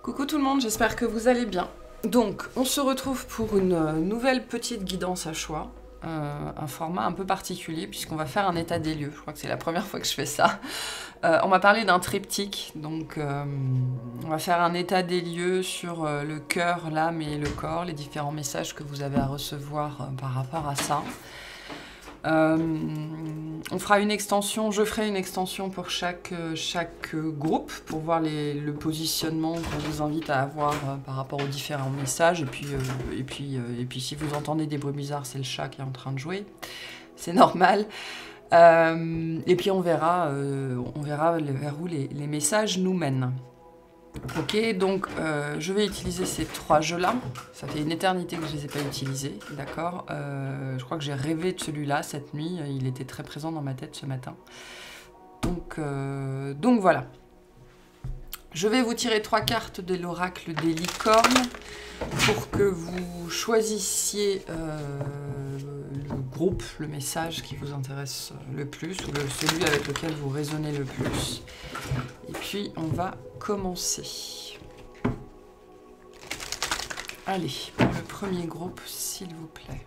Coucou tout le monde, j'espère que vous allez bien. Donc, on se retrouve pour une nouvelle petite guidance à choix. Un format un peu particulier puisqu'on va faire un état des lieux. Je crois que c'est la première fois que je fais ça. On m'a parlé d'un triptyque, donc on va faire un état des lieux sur le cœur, l'âme et le corps, les différents messages que vous avez à recevoir par rapport à ça. On fera une extension, je ferai une extension pour chaque groupe pour voir le positionnement qu'on vous invite à avoir par rapport aux différents messages. Et puis si vous entendez des bruits bizarres, c'est le chat qui est en train de jouer. C'est normal. Et puis on verra vers où les messages nous mènent. Ok, donc je vais utiliser ces trois jeux-là. Ça fait une éternité que je ne les ai pas utilisés, d'accord. Je crois que j'ai rêvé de celui-là cette nuit. Il était très présent dans ma tête ce matin. Donc voilà. Je vais vous tirer trois cartes de l'oracle des licornes pour que vous choisissiez le groupe, le message qui vous intéresse le plus ou celui avec lequel vous résonnez le plus. Et puis on va commencer. Allez, pour le premier groupe, s'il vous plaît.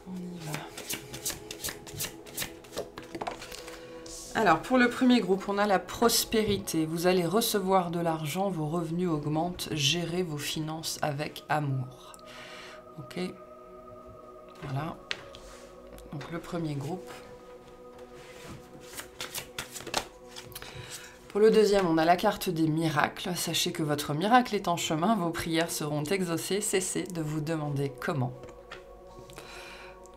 On y va. Alors, pour le premier groupe, on a la prospérité. Vous allez recevoir de l'argent, vos revenus augmentent, gérez vos finances avec amour. Ok. Voilà. Donc, le premier groupe. Pour le deuxième, on a la carte des miracles. Sachez que votre miracle est en chemin, vos prières seront exaucées. Cessez de vous demander comment.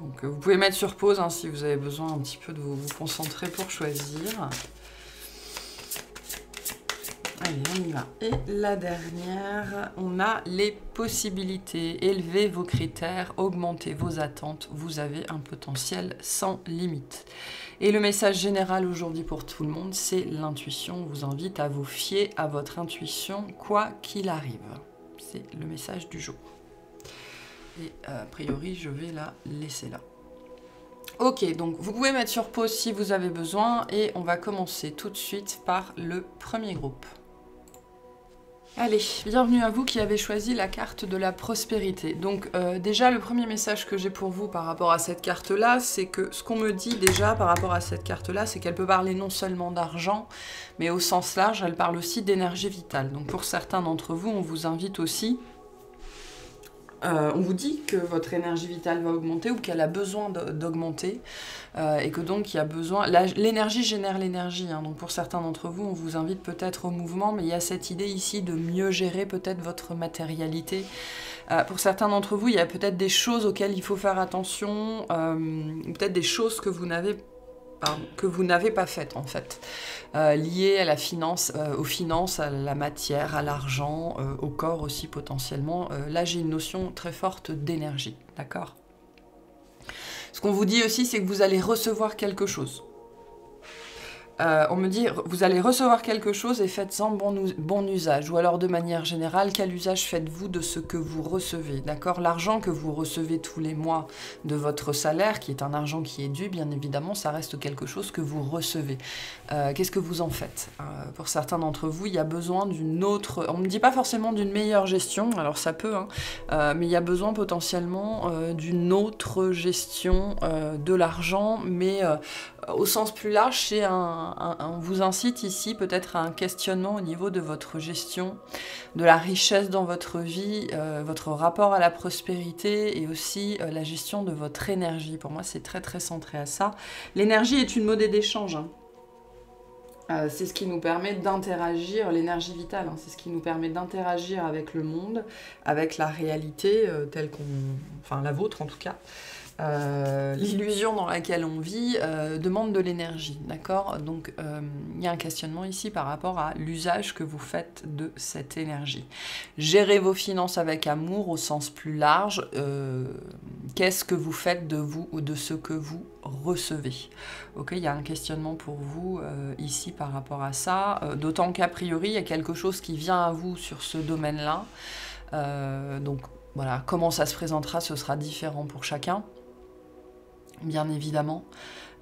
Donc vous pouvez mettre sur pause hein, si vous avez besoin un petit peu de vous concentrer pour choisir. Allez, on y va. Et la dernière, on a les possibilités. Élevez vos critères, augmentez vos attentes. Vous avez un potentiel sans limite. Et le message général aujourd'hui pour tout le monde, c'est l'intuition. On vous invite à vous fier à votre intuition, quoi qu'il arrive. C'est le message du jour. Et a priori, je vais la laisser là. Ok, donc vous pouvez mettre sur pause si vous avez besoin. Et on va commencer tout de suite par le premier groupe. Allez, bienvenue à vous qui avez choisi la carte de la prospérité. Donc déjà, le premier message que j'ai pour vous par rapport à cette carte-là, c'est que ce qu'on me dit déjà par rapport à cette carte-là, c'est qu'elle peut parler non seulement d'argent, mais au sens large, elle parle aussi d'énergie vitale. Donc pour certains d'entre vous, on vous invite aussi... on vous dit que votre énergie vitale va augmenter ou qu'elle a besoin d'augmenter et que donc il y a besoin... L'énergie génère l'énergie, hein, donc pour certains d'entre vous, on vous invite peut-être au mouvement, mais il y a cette idée ici de mieux gérer peut-être votre matérialité. Pour certains d'entre vous, il y a peut-être des choses auxquelles il faut faire attention, peut-être des choses que vous n'avez pas faites en fait, liées à la finance, aux finances, à la matière, à l'argent, au corps aussi potentiellement. Là j'ai une notion très forte d'énergie, d'accord? Ce qu'on vous dit aussi, c'est que vous allez recevoir quelque chose. On me dit, vous allez recevoir quelque chose et faites-en bon usage. Ou alors de manière générale, quel usage faites-vous de ce que vous recevez, d'accord? L'argent que vous recevez tous les mois de votre salaire, qui est un argent qui est dû, bien évidemment, ça reste quelque chose que vous recevez. Qu'est-ce que vous en faites? Pour certains d'entre vous, il y a besoin d'une autre... On ne me dit pas forcément d'une meilleure gestion, alors ça peut, hein, mais il y a besoin potentiellement d'une autre gestion de l'argent, mais au sens plus large, c'est on vous incite ici peut-être à un questionnement au niveau de votre gestion, de la richesse dans votre vie, votre rapport à la prospérité et aussi la gestion de votre énergie. Pour moi, c'est très très centré à ça. L'énergie est une monnaie d'échange. Hein. C'est ce qui nous permet d'interagir, l'énergie vitale, hein, c'est ce qui nous permet d'interagir avec le monde, avec la réalité telle qu'on... Enfin, la vôtre en tout cas. L'illusion dans laquelle on vit demande de l'énergie, d'accord? Donc il y a un questionnement ici par rapport à l'usage que vous faites de cette énergie. Gérez vos finances avec amour au sens plus large. Qu'est-ce que vous faites de vous ou de ce que vous recevez? Ok, il y a un questionnement pour vous ici par rapport à ça, d'autant qu'a priori il y a quelque chose qui vient à vous sur ce domaine-là. Donc voilà, comment ça se présentera, ce sera différent pour chacun. Bien évidemment.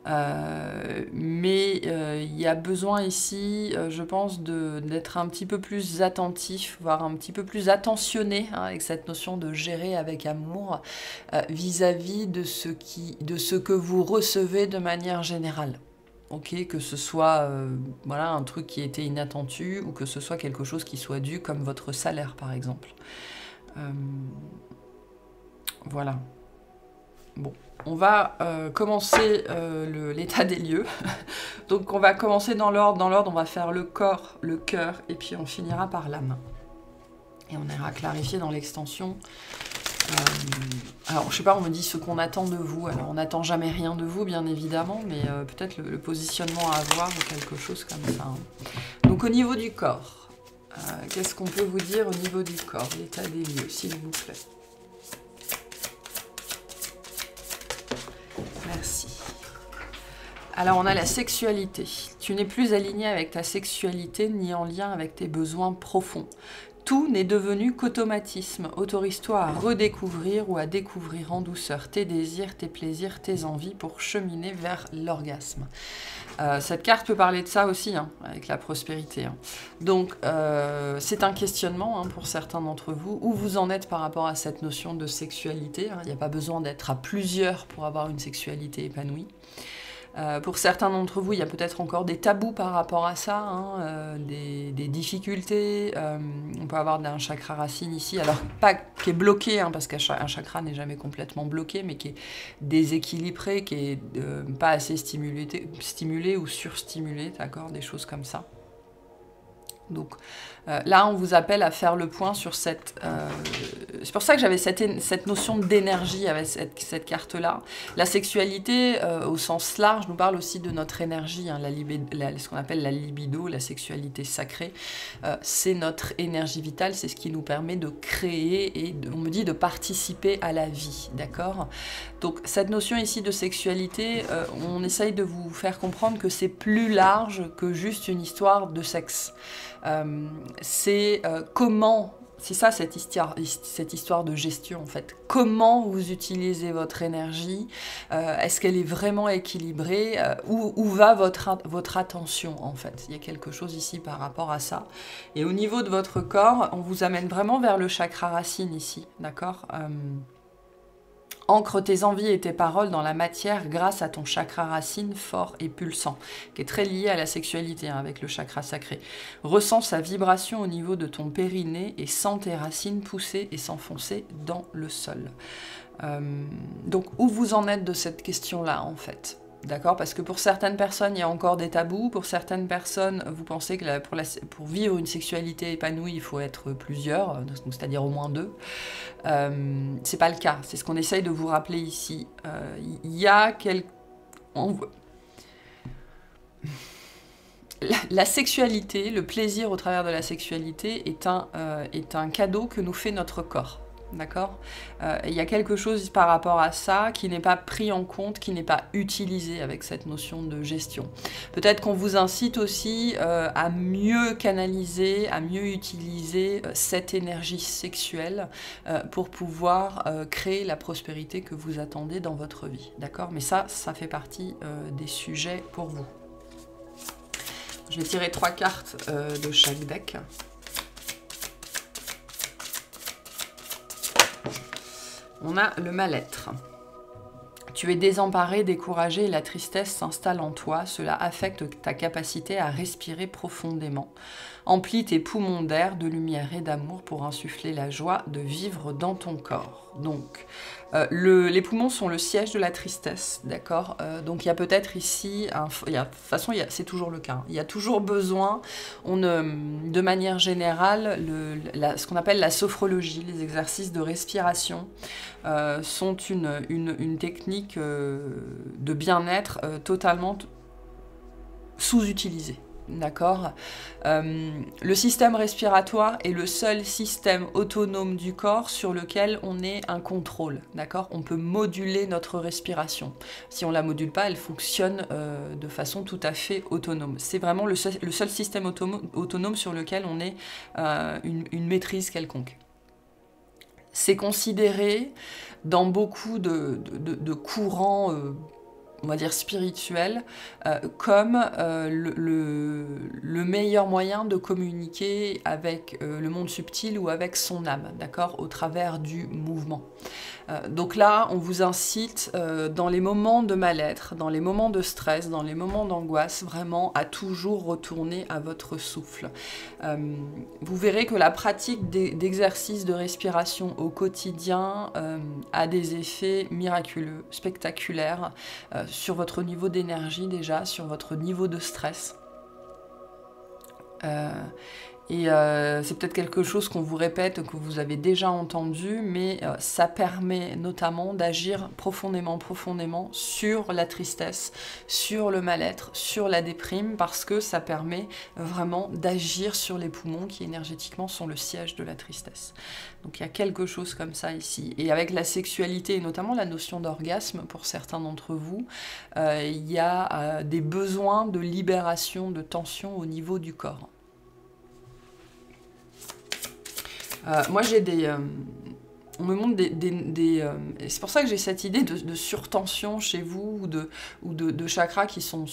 Mais il y a besoin ici, je pense, d'être un petit peu plus attentif, voire un petit peu plus attentionné, hein, avec cette notion de gérer avec amour vis-à-vis de ce que vous recevez de manière générale. Ok, que ce soit voilà, un truc qui était inattendu ou que ce soit quelque chose qui soit dû comme votre salaire par exemple. Voilà. Bon, on va commencer l'état des lieux. Donc on va commencer dans l'ordre. Dans l'ordre, on va faire le corps, le cœur et puis on finira par l'âme. Et on ira clarifier dans l'extension. Alors, je sais pas, on me dit ce qu'on attend de vous. Alors, on n'attend jamais rien de vous, bien évidemment, mais peut-être le positionnement à avoir ou quelque chose comme ça. Hein. Donc, au niveau du corps, qu'est-ce qu'on peut vous dire au niveau du corps? L'état des lieux, s'il vous plaît. Merci. Alors, on a la sexualité. Tu n'es plus aligné avec ta sexualité ni en lien avec tes besoins profonds. Tout n'est devenu qu'automatisme. Autorise-toi à redécouvrir ou à découvrir en douceur tes désirs, tes plaisirs, tes envies pour cheminer vers l'orgasme. Cette carte peut parler de ça aussi, hein, avec la prospérité. Hein. Donc, c'est un questionnement hein, pour certains d'entre vous. Où vous en êtes par rapport à cette notion de sexualité hein. Il n'y a pas besoin d'être à plusieurs pour avoir une sexualité épanouie. Pour certains d'entre vous, il y a peut-être encore des tabous par rapport à ça, hein, des difficultés. On peut avoir un chakra racine ici, alors pas qui est bloqué, hein, parce qu'un chakra n'est jamais complètement bloqué, mais qui est déséquilibré, qui est pas assez stimulé ou surstimulé, d'accord, des choses comme ça. Donc là, on vous appelle à faire le point sur cette... c'est pour ça que j'avais cette notion d'énergie avec cette carte-là. La sexualité, au sens large, nous parle aussi de notre énergie, hein, ce qu'on appelle la libido, la sexualité sacrée. C'est notre énergie vitale, c'est ce qui nous permet de créer et, on me dit, de participer à la vie, d'accord? Donc cette notion ici de sexualité, on essaye de vous faire comprendre que c'est plus large que juste une histoire de sexe. C'est comment, c'est ça cette histoire de gestion en fait. Comment vous utilisez votre énergie, est-ce qu'elle est vraiment équilibrée, où va votre attention en fait. Il y a quelque chose ici par rapport à ça. Et au niveau de votre corps, on vous amène vraiment vers le chakra racine ici, d'accord? Ancre tes envies et tes paroles dans la matière grâce à ton chakra racine fort et pulsant, qui est très lié à la sexualité hein, avec le chakra sacré. Ressens sa vibration au niveau de ton périnée et sens tes racines pousser et s'enfoncer dans le sol. Donc, où vous en êtes de cette question-là, en fait ? D'accord, parce que pour certaines personnes, il y a encore des tabous. Pour certaines personnes, vous pensez que pour vivre une sexualité épanouie, il faut être plusieurs, c'est-à-dire au moins 2. C'est pas le cas. C'est ce qu'on essaye de vous rappeler ici. Il y a la sexualité, le plaisir au travers de la sexualité est un cadeau que nous fait notre corps. D'accord ? Il y a quelque chose par rapport à ça qui n'est pas pris en compte, qui n'est pas utilisé avec cette notion de gestion. Peut-être qu'on vous incite aussi à mieux canaliser, à mieux utiliser cette énergie sexuelle pour pouvoir créer la prospérité que vous attendez dans votre vie. D'accord ? Mais ça fait partie des sujets pour vous. Je vais tirer 3 cartes de chaque deck. On a le mal-être. Tu es désemparé, découragé et la tristesse s'installe en toi. Cela affecte ta capacité à respirer profondément. Emplis tes poumons d'air, de lumière et d'amour pour insuffler la joie de vivre dans ton corps. Donc, les poumons sont le siège de la tristesse, d'accord ? Donc il y a peut-être ici, de toute façon c'est toujours le cas, il y a toujours besoin, de manière générale, ce qu'on appelle la sophrologie, les exercices de respiration, sont une technique de bien-être totalement sous-utilisée. D'accord. Le système respiratoire est le seul système autonome du corps sur lequel on ait un contrôle. D'accord. On peut moduler notre respiration. Si on ne la module pas, elle fonctionne de façon tout à fait autonome. C'est vraiment le seul système autonome sur lequel on ait une maîtrise quelconque. C'est considéré dans beaucoup de courants on va dire spirituel, comme le meilleur moyen de communiquer avec le monde subtil ou avec son âme, d'accord, au travers du mouvement. Donc là, on vous incite dans les moments de mal-être, dans les moments de stress, dans les moments d'angoisse, vraiment à toujours retourner à votre souffle. Vous verrez que la pratique d'exercices de respiration au quotidien a des effets miraculeux, spectaculaires, sur votre niveau d'énergie déjà, sur votre niveau de stress. C'est peut-être quelque chose qu'on vous répète, que vous avez déjà entendu, mais ça permet notamment d'agir profondément sur la tristesse, sur le mal-être, sur la déprime, parce que ça permet vraiment d'agir sur les poumons qui énergétiquement sont le siège de la tristesse. Donc il y a quelque chose comme ça ici. Et avec la sexualité, et notamment la notion d'orgasme, pour certains d'entre vous, il y a des besoins de libération de tension au niveau du corps. Moi j'ai on me montre c'est pour ça que j'ai cette idée de surtension chez vous, ou de chakras qui sont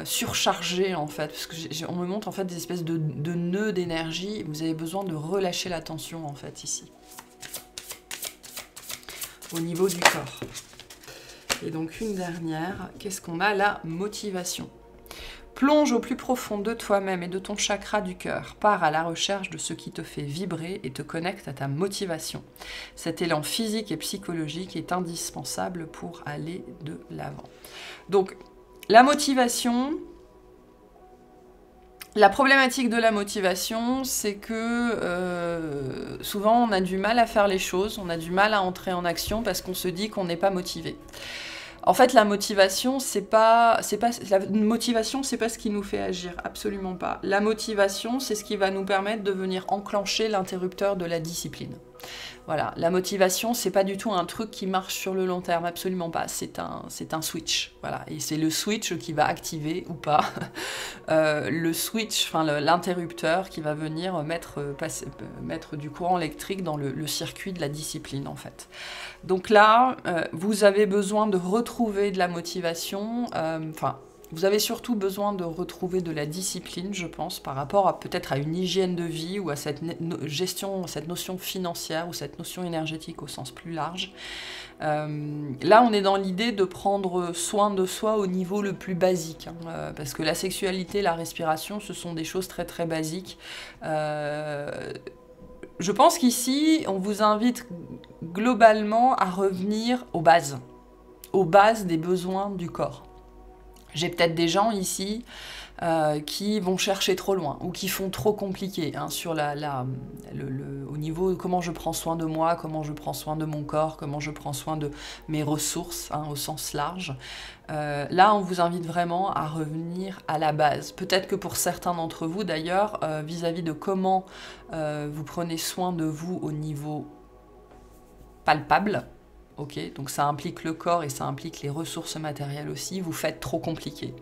surchargés en fait, parce que on me montre en fait des espèces de nœuds d'énergie, vous avez besoin de relâcher la tension en fait ici, au niveau du corps. Et donc une dernière, qu'est-ce qu'on a? La motivation. Plonge au plus profond de toi-même et de ton chakra du cœur. Pars à la recherche de ce qui te fait vibrer et te connecte à ta motivation. Cet élan physique et psychologique est indispensable pour aller de l'avant. Donc, la motivation... La problématique de la motivation, c'est que souvent on a du mal à faire les choses, on a du mal à entrer en action parce qu'on se dit qu'on n'est pas motivé. En fait, la motivation, c'est pas ce qui nous fait agir, absolument pas. La motivation, c'est ce qui va nous permettre de venir enclencher l'interrupteur de la discipline. Voilà, la motivation, c'est pas du tout un truc qui marche sur le long terme, absolument pas. C'est un switch, voilà. Et c'est le switch qui va activer ou pas le switch, enfin l'interrupteur qui va venir mettre du courant électrique dans le circuit de la discipline, en fait. Donc là, vous avez besoin de retrouver de la motivation, vous avez surtout besoin de retrouver de la discipline, je pense, par rapport peut-être à une hygiène de vie ou à cette gestion, cette notion financière ou cette notion énergétique au sens plus large. Là, on est dans l'idée de prendre soin de soi au niveau le plus basique, hein, parce que la sexualité, la respiration, ce sont des choses très très basiques. Je pense qu'ici, on vous invite globalement à revenir aux bases des besoins du corps. J'ai peut-être des gens ici qui vont chercher trop loin ou qui font trop compliqué hein, sur au niveau de comment je prends soin de moi, comment je prends soin de mon corps, comment je prends soin de mes ressources hein, au sens large. Là, on vous invite vraiment à revenir à la base. Peut-être que pour certains d'entre vous, d'ailleurs, vis-à-vis de comment vous prenez soin de vous au niveau palpable, okay, donc ça implique le corps et ça implique les ressources matérielles aussi, vous faites trop compliqué.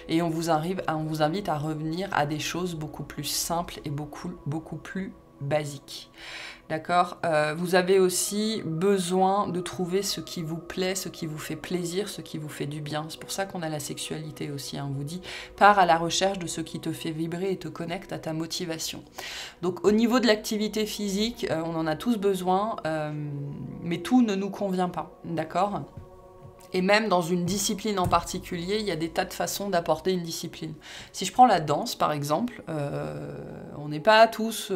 Et on vous invite à revenir à des choses beaucoup plus simples et beaucoup plus basiques. D'accord, vous avez aussi besoin de trouver ce qui vous plaît, ce qui vous fait plaisir, ce qui vous fait du bien. C'est pour ça qu'on a la sexualité aussi. Hein. On vous dit, pars à la recherche de ce qui te fait vibrer et te connecte à ta motivation. Donc au niveau de l'activité physique, on en a tous besoin, mais tout ne nous convient pas. D'accord ? Et même dans une discipline en particulier, il y a des tas de façons d'apporter une discipline. Si je prends la danse, par exemple, on n'est pas tous...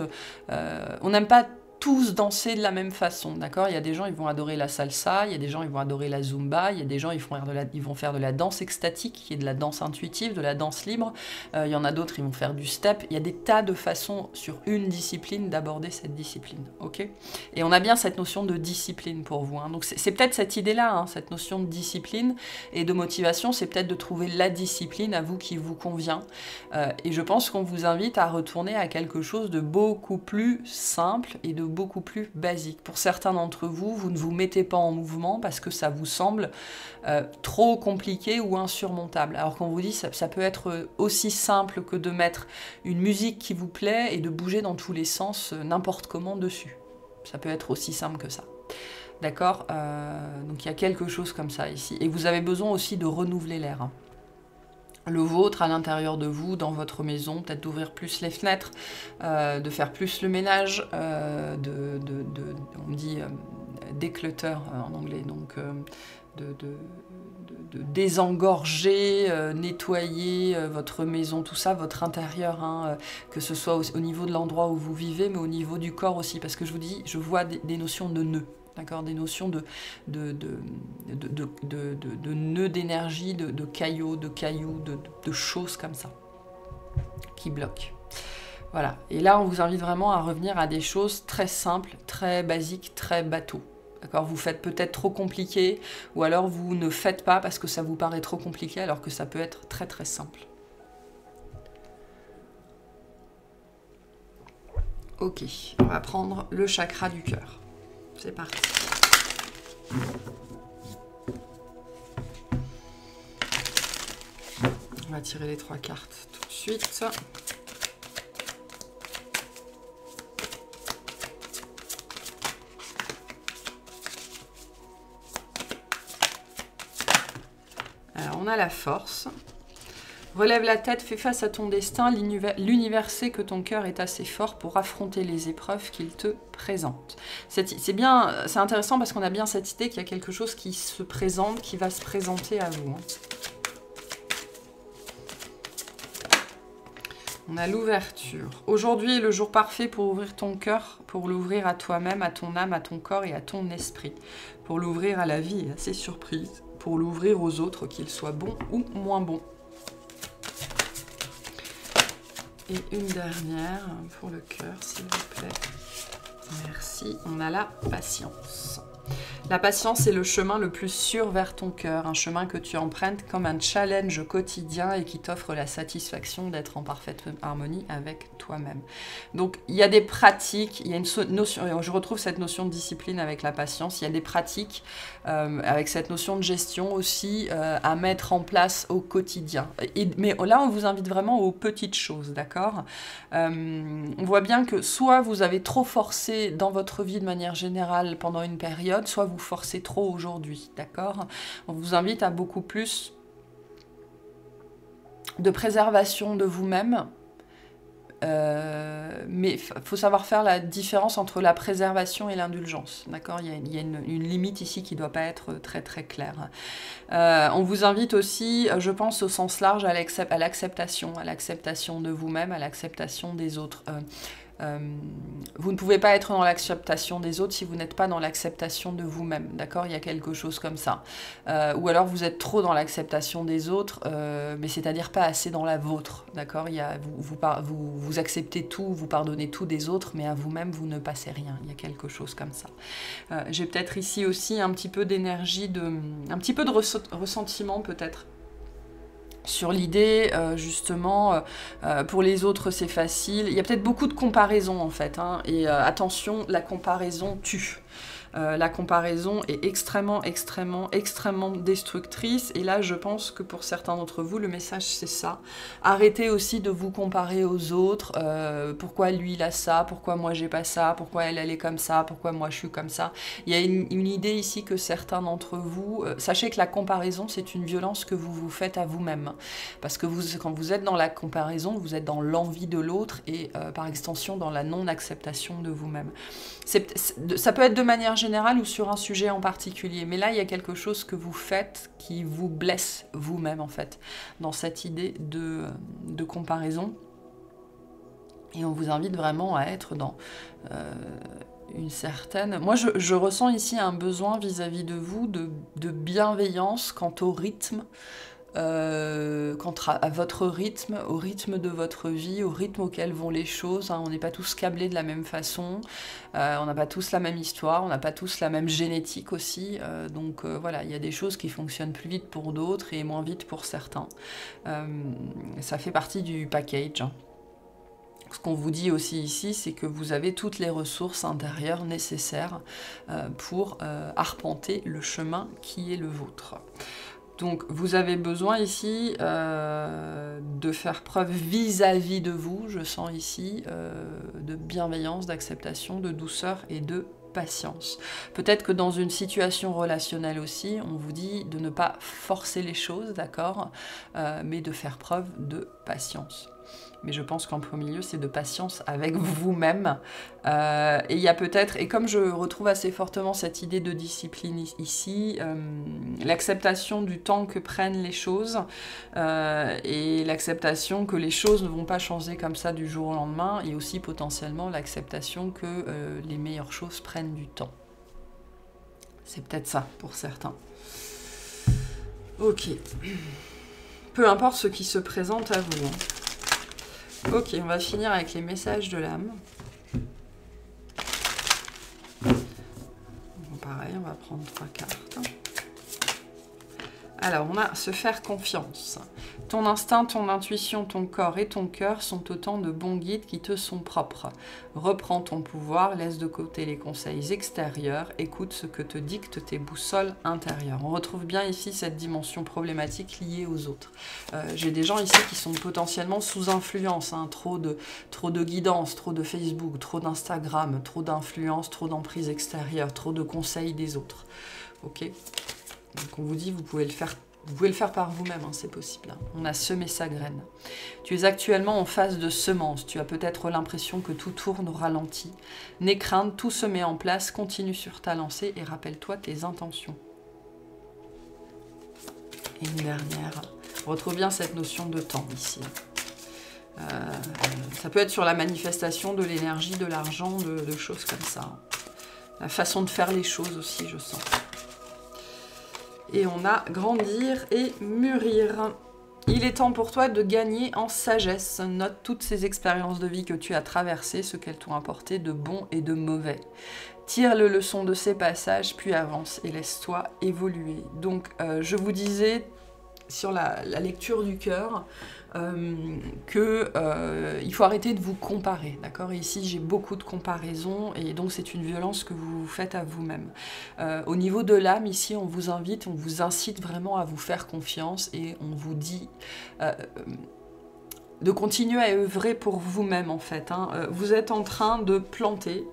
on n'aime pas tous danser de la même façon, d'accord? Il y a des gens, ils vont adorer la salsa, il y a des gens, ils vont adorer la zumba, il y a des gens, ils vont faire de la danse extatique, qui est de la danse intuitive, de la danse libre, il y en a d'autres, ils vont faire du step, il y a des tas de façons sur une discipline d'aborder cette discipline, ok? Et on a bien cette notion de discipline pour vous, hein. Donc c'est peut-être cette idée-là, hein, cette notion de discipline et de motivation, c'est peut-être de trouver la discipline à vous qui vous convient, et je pense qu'on vous invite à retourner à quelque chose de beaucoup plus simple et de beaucoup plus basique. Pour certains d'entre vous, vous ne vous mettez pas en mouvement parce que ça vous semble trop compliqué ou insurmontable. Alors qu'on vous dit, ça peut être aussi simple que de mettre une musique qui vous plaît et de bouger dans tous les sens n'importe comment dessus. Ça peut être aussi simple que ça. D'accord, donc il y a quelque chose comme ça ici. Et vous avez besoin aussi de renouveler l'air. Hein. Le vôtre à l'intérieur de vous, dans votre maison, peut-être d'ouvrir plus les fenêtres, de faire plus le ménage, on dit declutter en anglais, donc de désengorger, nettoyer votre maison, tout ça, votre intérieur, hein, que ce soit au niveau de l'endroit où vous vivez, mais au niveau du corps aussi, parce que je vous dis, je vois des notions de nœuds. D'accord, des notions de nœuds d'énergie, de caillots, de choses comme ça, qui bloquent. Voilà, et là on vous invite vraiment à revenir à des choses très simples, très basiques, très bateaux. D'accord, vous faites peut-être trop compliqué, ou alors vous ne faites pas parce que ça vous paraît trop compliqué, alors que ça peut être très très simple. Ok, on va prendre le chakra du cœur. C'est parti. On va tirer les 3 cartes tout de suite. Alors, on a la force. Relève la tête, fais face à ton destin. L'univers sait que ton cœur est assez fort pour affronter les épreuves qu'il te présente. C'est intéressant parce qu'on a bien cette idée qu'il y a quelque chose qui se présente, qui va se présenter à vous. On a l'ouverture. Aujourd'hui est le jour parfait pour ouvrir ton cœur, pour l'ouvrir à toi-même, à ton âme, à ton corps et à ton esprit. Pour l'ouvrir à la vie et à ses surprises. Pour l'ouvrir aux autres, qu'ils soient bons ou moins bons. Et une dernière pour le cœur, s'il vous plaît. Merci. On a la patience. La patience est le chemin le plus sûr vers ton cœur, un chemin que tu empruntes comme un challenge quotidien et qui t'offre la satisfaction d'être en parfaite harmonie avec toi-même. Donc il y a des pratiques, il y a une notion, je retrouve cette notion de discipline avec la patience, il y a des pratiques avec cette notion de gestion aussi à mettre en place au quotidien. Mais là on vous invite vraiment aux petites choses, d'accord? On voit bien que soit vous avez trop forcé dans votre vie de manière générale pendant une période, soit vous forcez trop aujourd'hui, d'accord? On vous invite à beaucoup plus de préservation de vous-même, mais il faut savoir faire la différence entre la préservation et l'indulgence, d'accord? Il y a une limite ici qui ne doit pas être très très claire. On vous invite aussi, je pense au sens large, à l'acceptation de vous-même, à l'acceptation des autres. Vous ne pouvez pas être dans l'acceptation des autres si vous n'êtes pas dans l'acceptation de vous-même, d'accord? Il y a quelque chose comme ça. Ou alors vous êtes trop dans l'acceptation des autres, mais c'est-à-dire pas assez dans la vôtre, d'accord? Vous acceptez tout, vous pardonnez tout des autres, mais à vous-même, vous ne passez rien. Il y a quelque chose comme ça. J'ai peut-être ici aussi un petit peu d'énergie, un petit peu de ressentiment peut-être. Sur l'idée, justement, pour les autres c'est facile. Il y a peut-être beaucoup de comparaisons en fait, hein, et attention, la comparaison tue. La comparaison est extrêmement destructrice. Et là, je pense que pour certains d'entre vous, le message, c'est ça. Arrêtez aussi de vous comparer aux autres. Pourquoi lui, il a ça? Pourquoi moi, j'ai pas ça? Pourquoi elle est comme ça? Pourquoi moi, je suis comme ça? Il y a une idée ici que certains d'entre vous... sachez que la comparaison, c'est une violence que vous vous faites à vous-même. Parce que quand vous êtes dans la comparaison, vous êtes dans l'envie de l'autre et, par extension, dans la non-acceptation de vous-même. Ça peut être de manière générale ou sur un sujet en particulier, mais là il y a quelque chose que vous faites qui vous blesse vous-même en fait, dans cette idée de comparaison, et on vous invite vraiment à être dans une certaine... Moi je ressens ici un besoin vis-à-vis de vous de bienveillance quant au rythme, quant à votre rythme, au rythme de votre vie, au rythme auquel vont les choses, hein. On n'est pas tous câblés de la même façon, on n'a pas tous la même histoire, on n'a pas tous la même génétique aussi, donc voilà, il y a des choses qui fonctionnent plus vite pour d'autres et moins vite pour certains. Ça fait partie du package, hein. Ce qu'on vous dit aussi ici, c'est que vous avez toutes les ressources intérieures nécessaires pour arpenter le chemin qui est le vôtre. Donc vous avez besoin ici de faire preuve vis-à-vis de vous, je sens ici, de bienveillance, d'acceptation, de douceur et de patience. Peut-être que dans une situation relationnelle aussi, on vous dit de ne pas forcer les choses, d'accord, mais de faire preuve de patience. Mais je pense qu'en premier lieu, c'est de patience avec vous-même. Et il y a peut-être, et comme je retrouve assez fortement cette idée de discipline ici, l'acceptation du temps que prennent les choses et l'acceptation que les choses ne vont pas changer comme ça du jour au lendemain, et aussi potentiellement l'acceptation que les meilleures choses prennent du temps. C'est peut-être ça pour certains. Ok. Peu importe ce qui se présente à vous. Hein. Ok, on va finir avec les messages de l'âme. Bon, pareil, on va prendre 3 cartes. Alors, on a se faire confiance. Ton instinct, ton intuition, ton corps et ton cœur sont autant de bons guides qui te sont propres. Reprends ton pouvoir, laisse de côté les conseils extérieurs, écoute ce que te dictent tes boussoles intérieures. On retrouve bien ici cette dimension problématique liée aux autres. J'ai des gens ici qui sont potentiellement sous influence, hein, trop de guidance, trop de Facebook, trop d'Instagram, trop d'influence, trop d'emprise extérieure, trop de conseils des autres. Ok ? Donc on vous dit, vous pouvez le faire par vous-même, hein, c'est possible. Hein. On a semé sa graine. Tu es actuellement en phase de semence. Tu as peut-être l'impression que tout tourne au ralenti. N'aie crainte, tout se met en place. Continue sur ta lancée et rappelle-toi tes intentions. Et une dernière. On retrouve bien cette notion de temps ici. Ça peut être sur la manifestation de l'énergie, de l'argent, de choses comme ça. La façon de faire les choses aussi, je sens. Et on a grandir et mûrir. Il est temps pour toi de gagner en sagesse. Note toutes ces expériences de vie que tu as traversées, ce qu'elles t'ont apporté de bon et de mauvais. Tire les leçons de ces passages, puis avance et laisse-toi évoluer. Donc, je vous disais sur la lecture du cœur il faut arrêter de vous comparer, d'accord ? Et ici, j'ai beaucoup de comparaisons et donc c'est une violence que vous faites à vous-même. Au niveau de l'âme, ici, on vous invite, on vous incite vraiment à vous faire confiance et on vous dit de continuer à œuvrer pour vous-même, en fait. Hein. Vous êtes en train de planter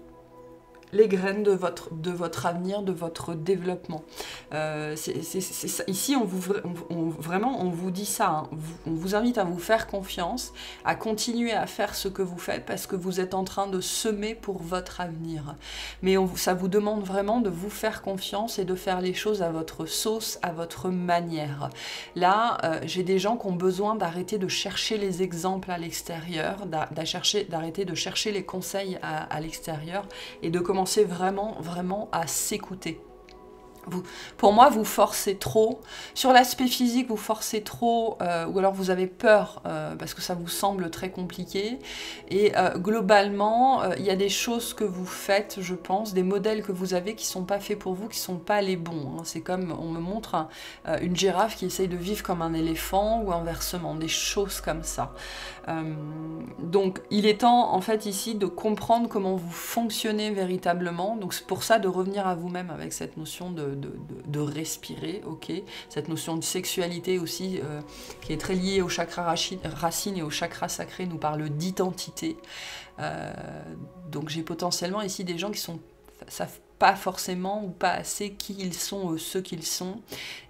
les graines de votre avenir, de votre développement. Ici, on vous dit ça. Hein. On vous invite à vous faire confiance, à continuer à faire ce que vous faites parce que vous êtes en train de semer pour votre avenir. Mais ça vous demande vraiment de vous faire confiance et de faire les choses à votre sauce, à votre manière. Là, j'ai des gens qui ont besoin d'arrêter de chercher les exemples à l'extérieur, d'arrêter de chercher les conseils à l'extérieur et de commencer vraiment à s'écouter. Pour moi, vous forcez trop. Sur l'aspect physique, vous forcez trop, ou alors vous avez peur, parce que ça vous semble très compliqué. Et globalement, il y a des choses que vous faites, je pense, des modèles que vous avez qui ne sont pas faits pour vous, qui ne sont pas les bons. Hein. C'est comme, on me montre une girafe qui essaye de vivre comme un éléphant, ou inversement, des choses comme ça. Donc, il est temps, en fait, ici, de comprendre comment vous fonctionnez véritablement. Donc, c'est pour ça de revenir à vous-même avec cette notion de respirer, ok. Cette notion de sexualité aussi, qui est très liée au chakra racine et au chakra sacré, nous parle d'identité. Donc j'ai potentiellement ici des gens qui savent pas forcément ou pas assez qui ils sont, ceux qu'ils sont,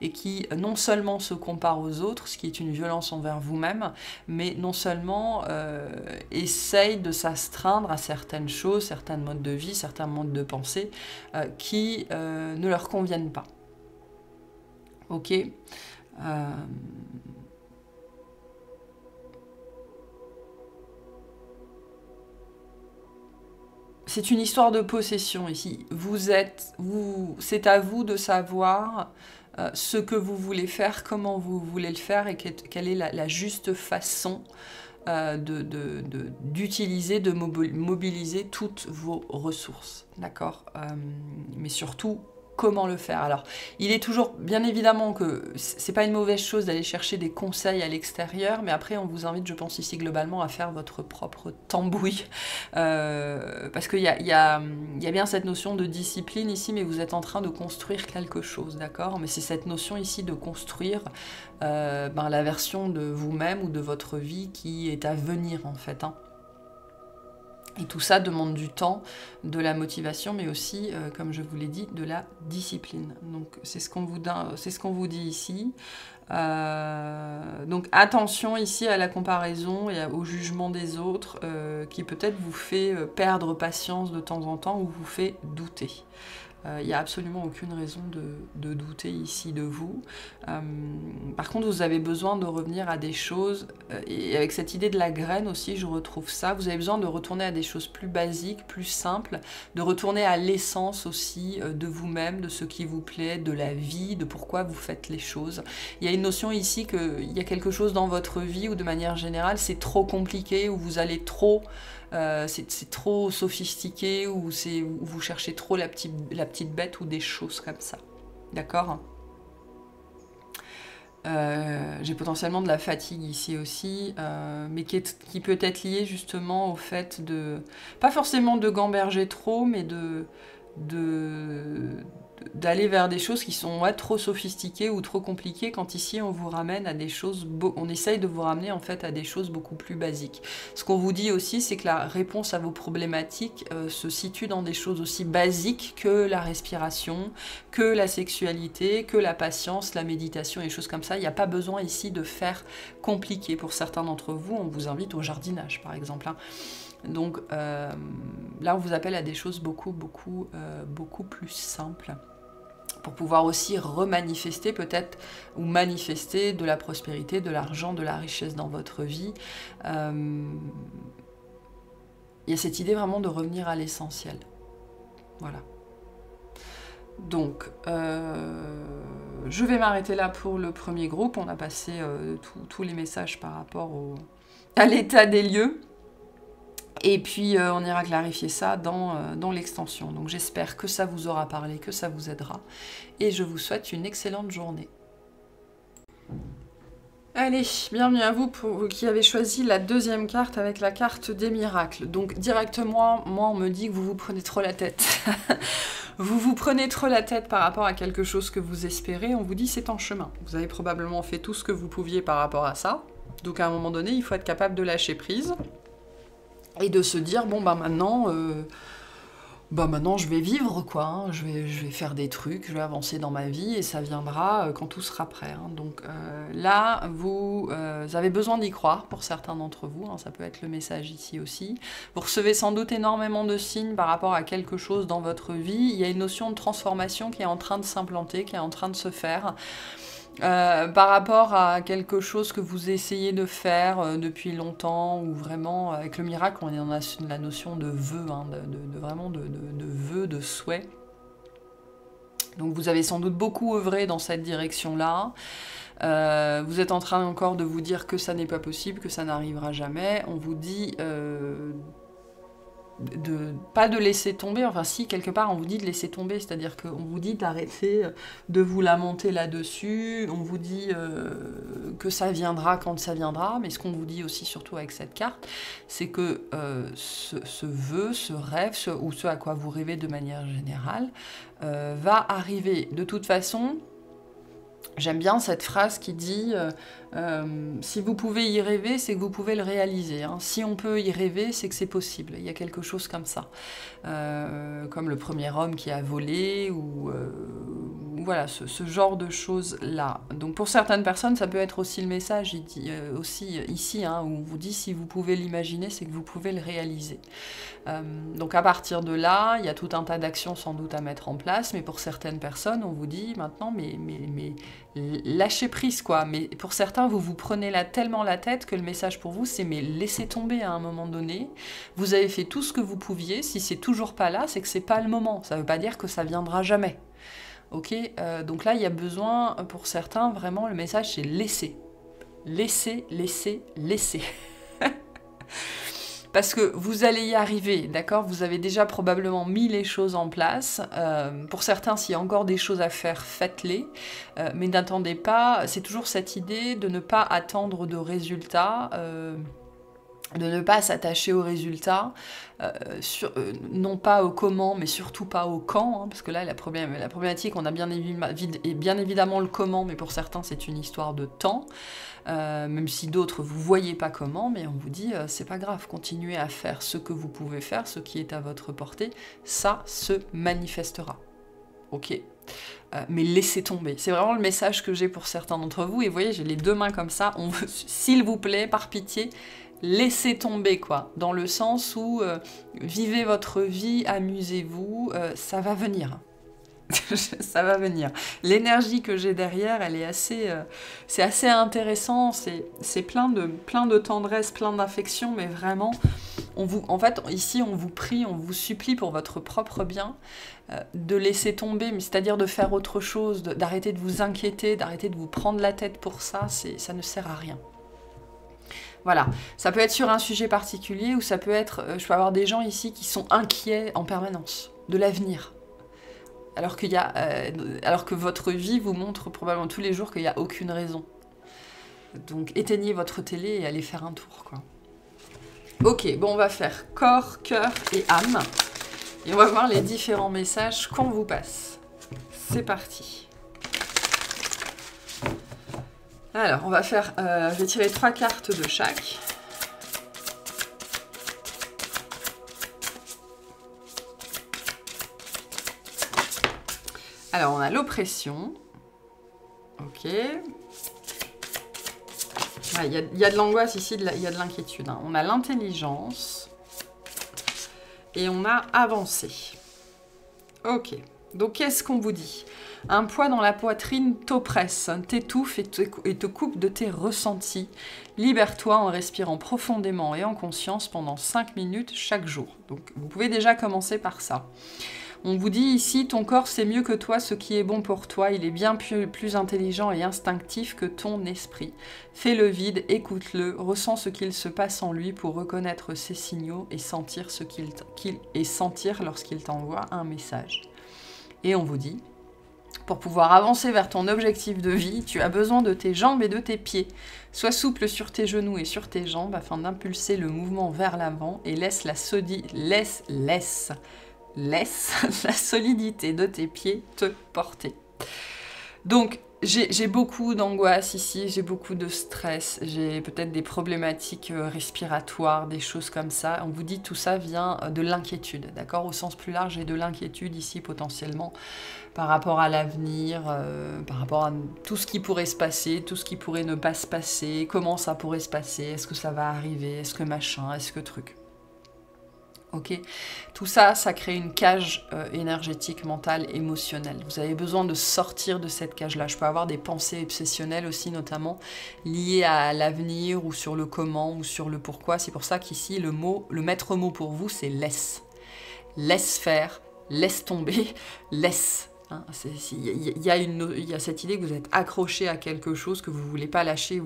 et qui non seulement se comparent aux autres, ce qui est une violence envers vous-même, mais non seulement essayent de s'astreindre à certaines choses, certains modes de vie, certains modes de pensée qui ne leur conviennent pas. Ok. C'est une histoire de possession ici. C'est à vous de savoir ce que vous voulez faire, comment vous voulez le faire et quelle est la juste façon d'utiliser, de mobiliser toutes vos ressources. D'accord ? Mais surtout, comment le faire. Alors, il est toujours, bien évidemment que c'est pas une mauvaise chose d'aller chercher des conseils à l'extérieur, mais après on vous invite, je pense ici globalement, à faire votre propre tambouille, parce qu'il y a bien cette notion de discipline ici, mais vous êtes en train de construire quelque chose, d'accord ? Mais c'est cette notion ici de construire la version de vous-même ou de votre vie qui est à venir, en fait, hein. Et tout ça demande du temps, de la motivation, mais aussi, comme je vous l'ai dit, de la discipline. Donc c'est ce qu'on vous dit ici. Donc attention ici à la comparaison et au jugement des autres qui peut-être vous fait perdre patience de temps en temps ou vous fait douter. Il n'y a absolument aucune raison de douter ici de vous. Par contre, vous avez besoin de revenir à des choses, et avec cette idée de la graine aussi, je retrouve ça. Vous avez besoin de retourner à des choses plus basiques, plus simples, de retourner à l'essence aussi de vous-même, de ce qui vous plaît, de la vie, de pourquoi vous faites les choses. Il y a une notion ici qu'il y a quelque chose dans votre vie où de manière générale, c'est trop compliqué, où vous allez trop... c'est trop sophistiqué ou vous cherchez trop la petite bête ou des choses comme ça. D'accord ? J'ai potentiellement de la fatigue ici aussi, mais qui peut être liée justement au fait de... Pas forcément de gamberger trop, mais d'aller vers des choses qui sont trop sophistiquées ou trop compliquées, quand ici on vous ramène à des choses, on essaye de vous ramener en fait à des choses beaucoup plus basiques. Ce qu'on vous dit aussi, c'est que la réponse à vos problématiques se situe dans des choses aussi basiques que la respiration, que la sexualité, que la patience, la méditation et choses comme ça. Il n'y a pas besoin ici de faire compliqué. Pour certains d'entre vous, on vous invite au jardinage par exemple, hein. Donc là, on vous appelle à des choses beaucoup plus simples pour pouvoir aussi remanifester peut-être ou manifester de la prospérité, de l'argent, de la richesse dans votre vie. Il y a cette idée vraiment de revenir à l'essentiel. Voilà. Donc, je vais m'arrêter là pour le premier groupe. On a passé tous les messages par rapport à l'état des lieux. Et puis, on ira clarifier ça dans l'extension. Donc, j'espère que ça vous aura parlé, que ça vous aidera. Et je vous souhaite une excellente journée. Allez, bienvenue à vous qui avez choisi la deuxième carte avec la carte des miracles. Donc, directement, moi, on me dit que vous vous prenez trop la tête. Vous vous prenez trop la tête par rapport à quelque chose que vous espérez. On vous dit c'est en chemin. Vous avez probablement fait tout ce que vous pouviez par rapport à ça. Donc, à un moment donné, il faut être capable de lâcher prise. Et de se dire, bon, maintenant je vais vivre, quoi. Hein. Je vais faire des trucs, je vais avancer dans ma vie, et ça viendra quand tout sera prêt. Hein. Donc là, vous avez besoin d'y croire, pour certains d'entre vous. Hein. Ça peut être le message ici aussi. Vous recevez sans doute énormément de signes par rapport à quelque chose dans votre vie. Il y a une notion de transformation qui est en train de s'implanter, qui est en train de se faire. Par rapport à quelque chose que vous essayez de faire depuis longtemps, ou vraiment, avec le miracle, on est dans la notion de vœu, hein, vraiment de vœu, de souhait. Donc vous avez sans doute beaucoup œuvré dans cette direction-là. Vous êtes en train encore de vous dire que ça n'est pas possible, que ça n'arrivera jamais. On vous dit... pas de laisser tomber, enfin si, quelque part on vous dit de laisser tomber, c'est-à-dire qu'on vous dit d'arrêter de vous lamenter là-dessus, on vous dit que ça viendra quand ça viendra, mais ce qu'on vous dit aussi surtout avec cette carte, c'est que ce vœu, ce rêve, ou ce à quoi vous rêvez de manière générale, va arriver. De toute façon, j'aime bien cette phrase qui dit si vous pouvez y rêver, c'est que vous pouvez le réaliser. Hein. Si on peut y rêver, c'est que c'est possible. Il y a quelque chose comme ça. Comme le premier homme qui a volé, ou voilà, ce genre de choses-là. Donc pour certaines personnes, ça peut être aussi le message aussi ici, hein, où on vous dit si vous pouvez l'imaginer, c'est que vous pouvez le réaliser. Donc à partir de là, il y a tout un tas d'actions sans doute à mettre en place, mais pour certaines personnes, on vous dit maintenant, mais lâchez prise, quoi. Mais pour certains, vous vous prenez tellement la tête que le message pour vous, c'est mais laissez tomber à un moment donné. Vous avez fait tout ce que vous pouviez. Si c'est toujours pas là, c'est que c'est pas le moment. Ça veut pas dire que ça viendra jamais. Ok, donc là, il y a besoin, pour certains, vraiment, le message, c'est laisser. Laisser, laisser, laisser. Parce que vous allez y arriver, d'accord? Vous avez déjà probablement mis les choses en place. Pour certains, s'il y a encore des choses à faire, faites-les. Mais n'attendez pas, c'est toujours cette idée de ne pas attendre de résultats. de ne pas s'attacher aux résultats, non pas au comment, mais surtout pas au quand, hein, parce que là, la problématique, on a bien évidemment le comment, mais pour certains, c'est une histoire de temps, même si d'autres, vous voyez pas comment, mais on vous dit, c'est pas grave, continuez à faire ce que vous pouvez faire, ce qui est à votre portée, ça se manifestera. Ok, mais laissez tomber. C'est vraiment le message que j'ai pour certains d'entre vous, et vous voyez, j'ai les deux mains comme ça, s'il vous plaît, par pitié, laissez tomber, quoi, dans le sens où vivez votre vie, amusez-vous, ça va venir. Ça va venir. L'énergie que j'ai derrière, elle est assez, c'est assez intéressant, c'est plein de tendresse, plein d'affection, mais vraiment, en fait, ici, on vous prie, on vous supplie pour votre propre bien, de laisser tomber, mais c'est-à-dire de faire autre chose, d'arrêter de vous inquiéter, d'arrêter de vous prendre la tête pour ça, ça ne sert à rien. Voilà, ça peut être sur un sujet particulier ou ça peut être, je peux avoir des gens ici qui sont inquiets en permanence de l'avenir. Alors que votre vie vous montre probablement tous les jours qu'il n'y a aucune raison. Donc éteignez votre télé et allez faire un tour, quoi. Ok, bon, on va faire corps, cœur et âme. Et on va voir les différents messages qu'on vous passe. C'est parti. Alors, on va faire... je vais tirer 3 cartes de chaque. Alors, on a l'oppression. Ok. Il y a de l'angoisse ici, il y a de l'inquiétude. Hein. On a l'intelligence. Et on a avancé. Ok. Donc, qu'est-ce qu'on vous dit ? Un poids dans la poitrine t'oppresse, t'étouffe et te coupe de tes ressentis. Libère-toi en respirant profondément et en conscience pendant 5 minutes chaque jour. Donc, vous pouvez déjà commencer par ça. On vous dit ici, ton corps sait mieux que toi ce qui est bon pour toi. Il est bien plus intelligent et instinctif que ton esprit. Fais le vide, écoute-le, ressens ce qu'il se passe en lui pour reconnaître ses signaux et sentir, sentir lorsqu'il t'envoie un message. Et on vous dit... Pour pouvoir avancer vers ton objectif de vie, tu as besoin de tes jambes et de tes pieds. Sois souple sur tes genoux et sur tes jambes afin d'impulser le mouvement vers l'avant et laisse la solidité de tes pieds te porter. Donc, j'ai beaucoup d'angoisse ici, j'ai beaucoup de stress, j'ai peut-être des problématiques respiratoires, des choses comme ça. On vous dit tout ça vient de l'inquiétude, d'accord ? Au sens plus large, j'ai de l'inquiétude ici potentiellement par rapport à l'avenir, par rapport à tout ce qui pourrait se passer, tout ce qui pourrait ne pas se passer, comment ça pourrait se passer, est-ce que ça va arriver, est-ce que machin, est-ce que truc. Ok, tout ça, ça crée une cage énergétique, mentale, émotionnelle. Vous avez besoin de sortir de cette cage-là. Je peux avoir des pensées obsessionnelles aussi, notamment liées à l'avenir ou sur le comment ou sur le pourquoi. C'est pour ça qu'ici, le maître mot pour vous, c'est laisse. Laisse faire, laisse tomber, laisse. Hein, il y a cette idée que vous êtes accroché à quelque chose que vous ne voulez pas lâcher,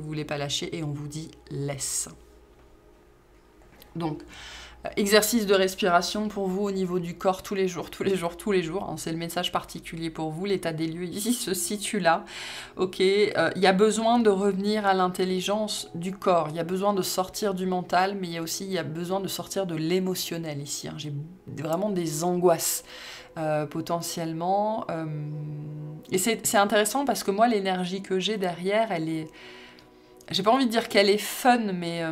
et on vous dit laisse. Donc, exercice de respiration pour vous au niveau du corps tous les jours. Hein, c'est le message particulier pour vous. L'état des lieux ici se situe là. Ok, y a besoin de revenir à l'intelligence du corps. Il y a besoin de sortir du mental, mais il y a besoin de sortir de l'émotionnel ici. Hein. J'ai vraiment des angoisses potentiellement. Et c'est intéressant parce que moi, l'énergie que j'ai derrière, elle est... J'ai pas envie de dire qu'elle est fun, mais...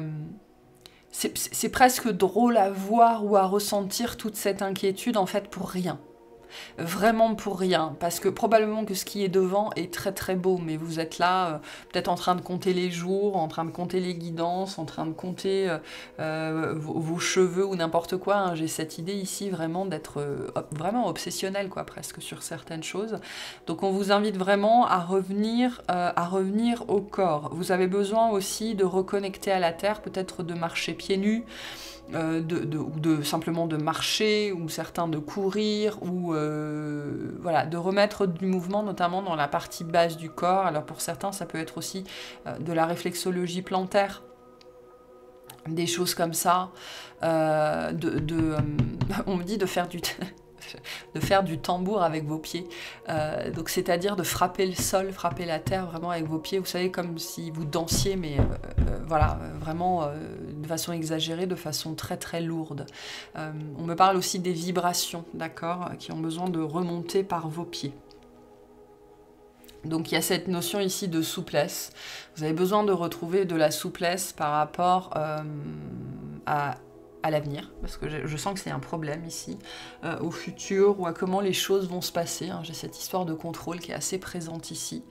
C'est presque drôle à voir ou à ressentir toute cette inquiétude en fait pour rien. Vraiment pour rien, parce que probablement que ce qui est devant est très très beau, mais vous êtes là, peut-être en train de compter les jours, en train de compter les guidances, en train de compter vos cheveux ou n'importe quoi. Hein. J'ai cette idée ici vraiment d'être vraiment obsessionnelle, quoi, presque sur certaines choses. Donc on vous invite vraiment à revenir au corps. Vous avez besoin aussi de reconnecter à la terre, peut-être de marcher pieds nus, simplement de marcher, ou certains de courir, ou voilà, de remettre du mouvement, notamment dans la partie basse du corps. Alors pour certains, ça peut être aussi de la réflexologie plantaire, des choses comme ça. On me dit de faire du tambour avec vos pieds, donc c'est-à-dire de frapper le sol, frapper la terre vraiment avec vos pieds, vous savez, comme si vous dansiez, mais voilà, vraiment façon exagérée, de façon très très lourde. On me parle aussi des vibrations, d'accord, qui ont besoin de remonter par vos pieds. Donc il y a cette notion ici de souplesse. Vous avez besoin de retrouver de la souplesse par rapport à l'avenir, parce que je sens que c'est un problème ici, au futur, ou à comment les choses vont se passer. Hein. J'ai cette histoire de contrôle qui est assez présente ici.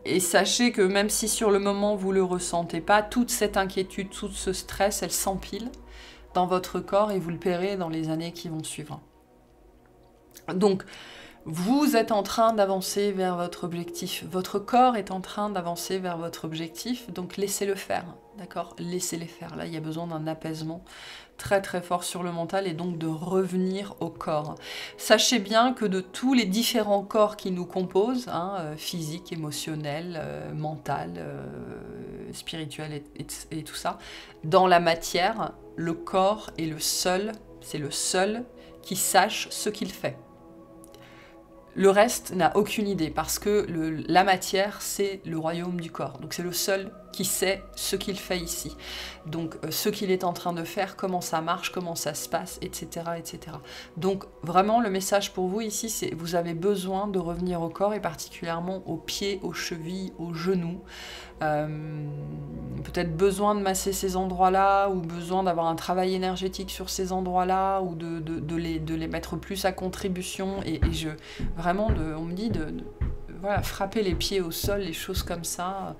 Et sachez que même si sur le moment vous ne le ressentez pas, toute cette inquiétude, tout ce stress, elle s'empile dans votre corps et vous le paierez dans les années qui vont suivre. Donc, vous êtes en train d'avancer vers votre objectif. Votre corps est en train d'avancer vers votre objectif, donc laissez-le faire, d'accord? Laissez-les faire. Là, il y a besoin d'un apaisement très très fort sur le mental et donc de revenir au corps. Sachez bien que de tous les différents corps qui nous composent, hein, physique, émotionnel, mental, spirituel et tout ça, dans la matière, le corps est le seul, c'est le seul qui sache ce qu'il fait. Le reste n'a aucune idée parce que la matière, c'est le royaume du corps. Donc c'est le seul qui sait ce qu'il fait ici. Donc ce qu'il est en train de faire, comment ça marche, comment ça se passe, etc., etc. Donc vraiment, le message pour vous ici, c'est vous avez besoin de revenir au corps et particulièrement aux pieds, aux chevilles, aux genoux. Peut-être besoin de masser ces endroits-là ou besoin d'avoir un travail énergétique sur ces endroits-là ou de les mettre plus à contribution et vraiment on me dit voilà, frapper les pieds au sol, les choses comme ça.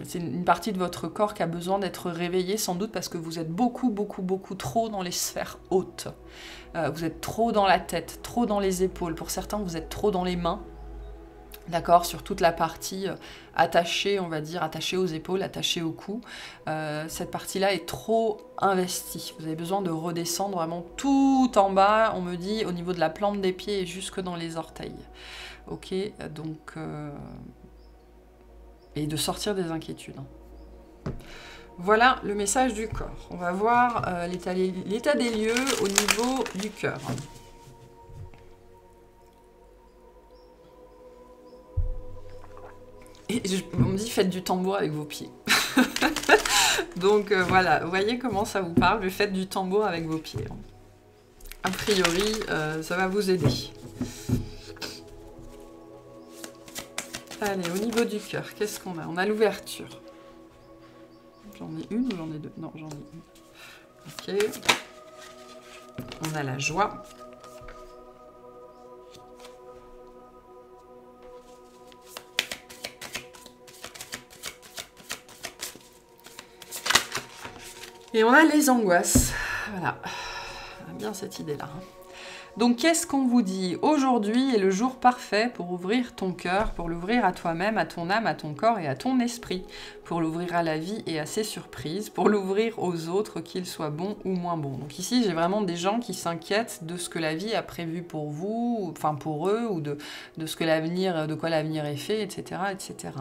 C'est une partie de votre corps qui a besoin d'être réveillée, sans doute parce que vous êtes beaucoup trop dans les sphères hautes. Vous êtes trop dans la tête, trop dans les épaules. Pour certains, vous êtes trop dans les mains. D'accord, sur toute la partie attachée, on va dire, attachée aux épaules, attachée au cou. Cette partie-là est trop investie. Vous avez besoin de redescendre vraiment tout en bas, on me dit, au niveau de la plante des pieds et jusque dans les orteils. Ok, donc... et de sortir des inquiétudes. Voilà le message du corps. On va voir l'état des lieux au niveau du cœur. Et on me dit, faites du tambour avec vos pieds. Donc voilà, vous voyez comment ça vous parle, faites du tambour avec vos pieds. A priori, ça va vous aider. Allez, au niveau du cœur, qu'est-ce qu'on a? On a l'ouverture. J'en ai une ou j'en ai deux? Non, j'en ai une. Ok. On a la joie. Et on a les angoisses. Voilà. On a bien cette idée-là. Donc, qu'est-ce qu'on vous dit? Aujourd'hui est le jour parfait pour ouvrir ton cœur, pour l'ouvrir à toi-même, à ton âme, à ton corps et à ton esprit, pour l'ouvrir à la vie et à ses surprises, pour l'ouvrir aux autres, qu'ils soient bons ou moins bons. Donc ici, j'ai vraiment des gens qui s'inquiètent de ce que la vie a prévu pour vous, enfin pour eux, ou de ce que l'avenir, de quoi l'avenir est fait, etc., etc.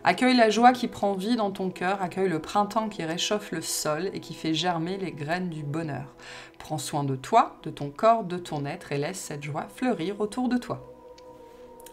Accueille la joie qui prend vie dans ton cœur, accueille le printemps qui réchauffe le sol et qui fait germer les graines du bonheur. Prends soin de toi, de ton corps, de ton être et laisse cette joie fleurir autour de toi.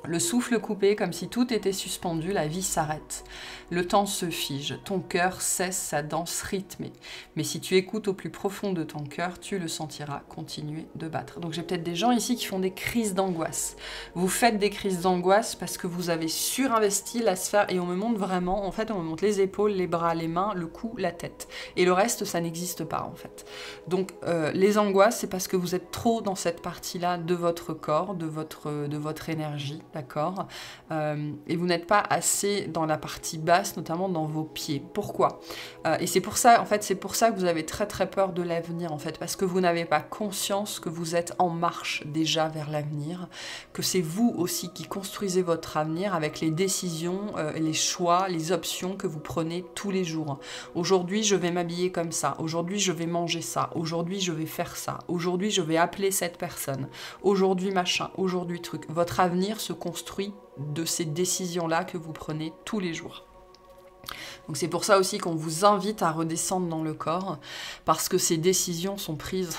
Le souffle coupé, comme si tout était suspendu, la vie s'arrête. Le temps se fige, ton cœur cesse sa danse rythmée. Mais si tu écoutes au plus profond de ton cœur, tu le sentiras continuer de battre. Donc j'ai peut-être des gens ici qui font des crises d'angoisse. Vous faites des crises d'angoisse parce que vous avez surinvesti la sphère, et on me montre vraiment, en fait on me montre les épaules, les bras, les mains, le cou, la tête. Et le reste, ça n'existe pas en fait. Donc les angoisses, c'est parce que vous êtes trop dans cette partie-là de votre corps, de votre énergie. D'accord, et vous n'êtes pas assez dans la partie basse, notamment dans vos pieds. Pourquoi? Et c'est pour ça, en fait, c'est pour ça que vous avez très très peur de l'avenir, en fait, parce que vous n'avez pas conscience que vous êtes en marche déjà vers l'avenir, que c'est vous aussi qui construisez votre avenir avec les décisions, les choix, les options que vous prenez tous les jours. Aujourd'hui, je vais m'habiller comme ça. Aujourd'hui, je vais manger ça. Aujourd'hui, je vais faire ça. Aujourd'hui, je vais appeler cette personne. Aujourd'hui, machin. Aujourd'hui, truc. Votre avenir se construit de ces décisions-là que vous prenez tous les jours. Donc c'est pour ça aussi qu'on vous invite à redescendre dans le corps, parce que ces décisions sont prises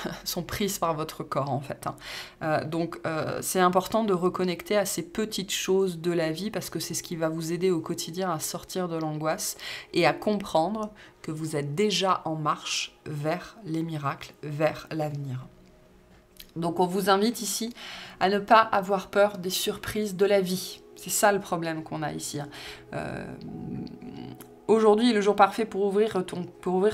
par votre corps en fait. Donc c'est important de reconnecter à ces petites choses de la vie, parce que c'est ce qui va vous aider au quotidien à sortir de l'angoisse et à comprendre que vous êtes déjà en marche vers les miracles, vers l'avenir. Donc on vous invite ici à ne pas avoir peur des surprises de la vie. C'est ça le problème qu'on a ici. Aujourd'hui est le jour parfait pour ouvrir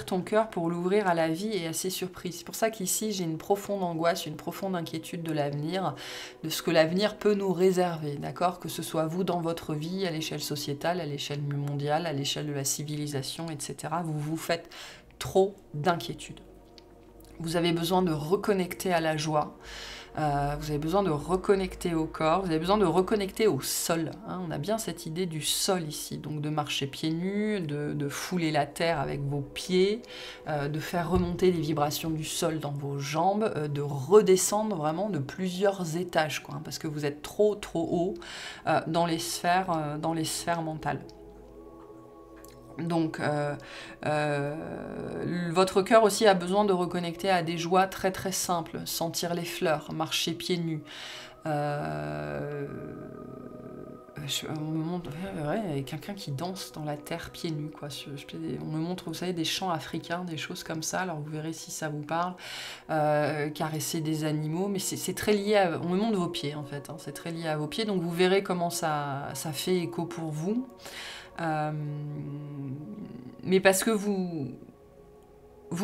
ton cœur, pour l'ouvrir à la vie et à ses surprises. C'est pour ça qu'ici, j'ai une profonde angoisse, une profonde inquiétude de l'avenir, de ce que l'avenir peut nous réserver, d'accord? Que ce soit vous dans votre vie, à l'échelle sociétale, à l'échelle mondiale, à l'échelle de la civilisation, etc. Vous vous faites trop d'inquiétude. Vous avez besoin de reconnecter à la joie. Vous avez besoin de reconnecter au corps, vous avez besoin de reconnecter au sol. Hein. On a bien cette idée du sol ici, donc de marcher pieds nus, de fouler la terre avec vos pieds, de faire remonter les vibrations du sol dans vos jambes, de redescendre vraiment de plusieurs étages, quoi, hein, parce que vous êtes trop haut dans les sphères mentales. Donc, votre cœur aussi a besoin de reconnecter à des joies très très simples. Sentir les fleurs, marcher pieds nus. On me montre quelqu'un qui danse dans la terre pieds nus, quoi. On me montre, vous savez, des chants africains, des choses comme ça. Alors vous verrez si ça vous parle. Caresser des animaux, mais c'est très lié à... On me montre vos pieds en fait, hein, c'est très lié à vos pieds. Donc vous verrez comment ça fait écho pour vous. Mais parce que vous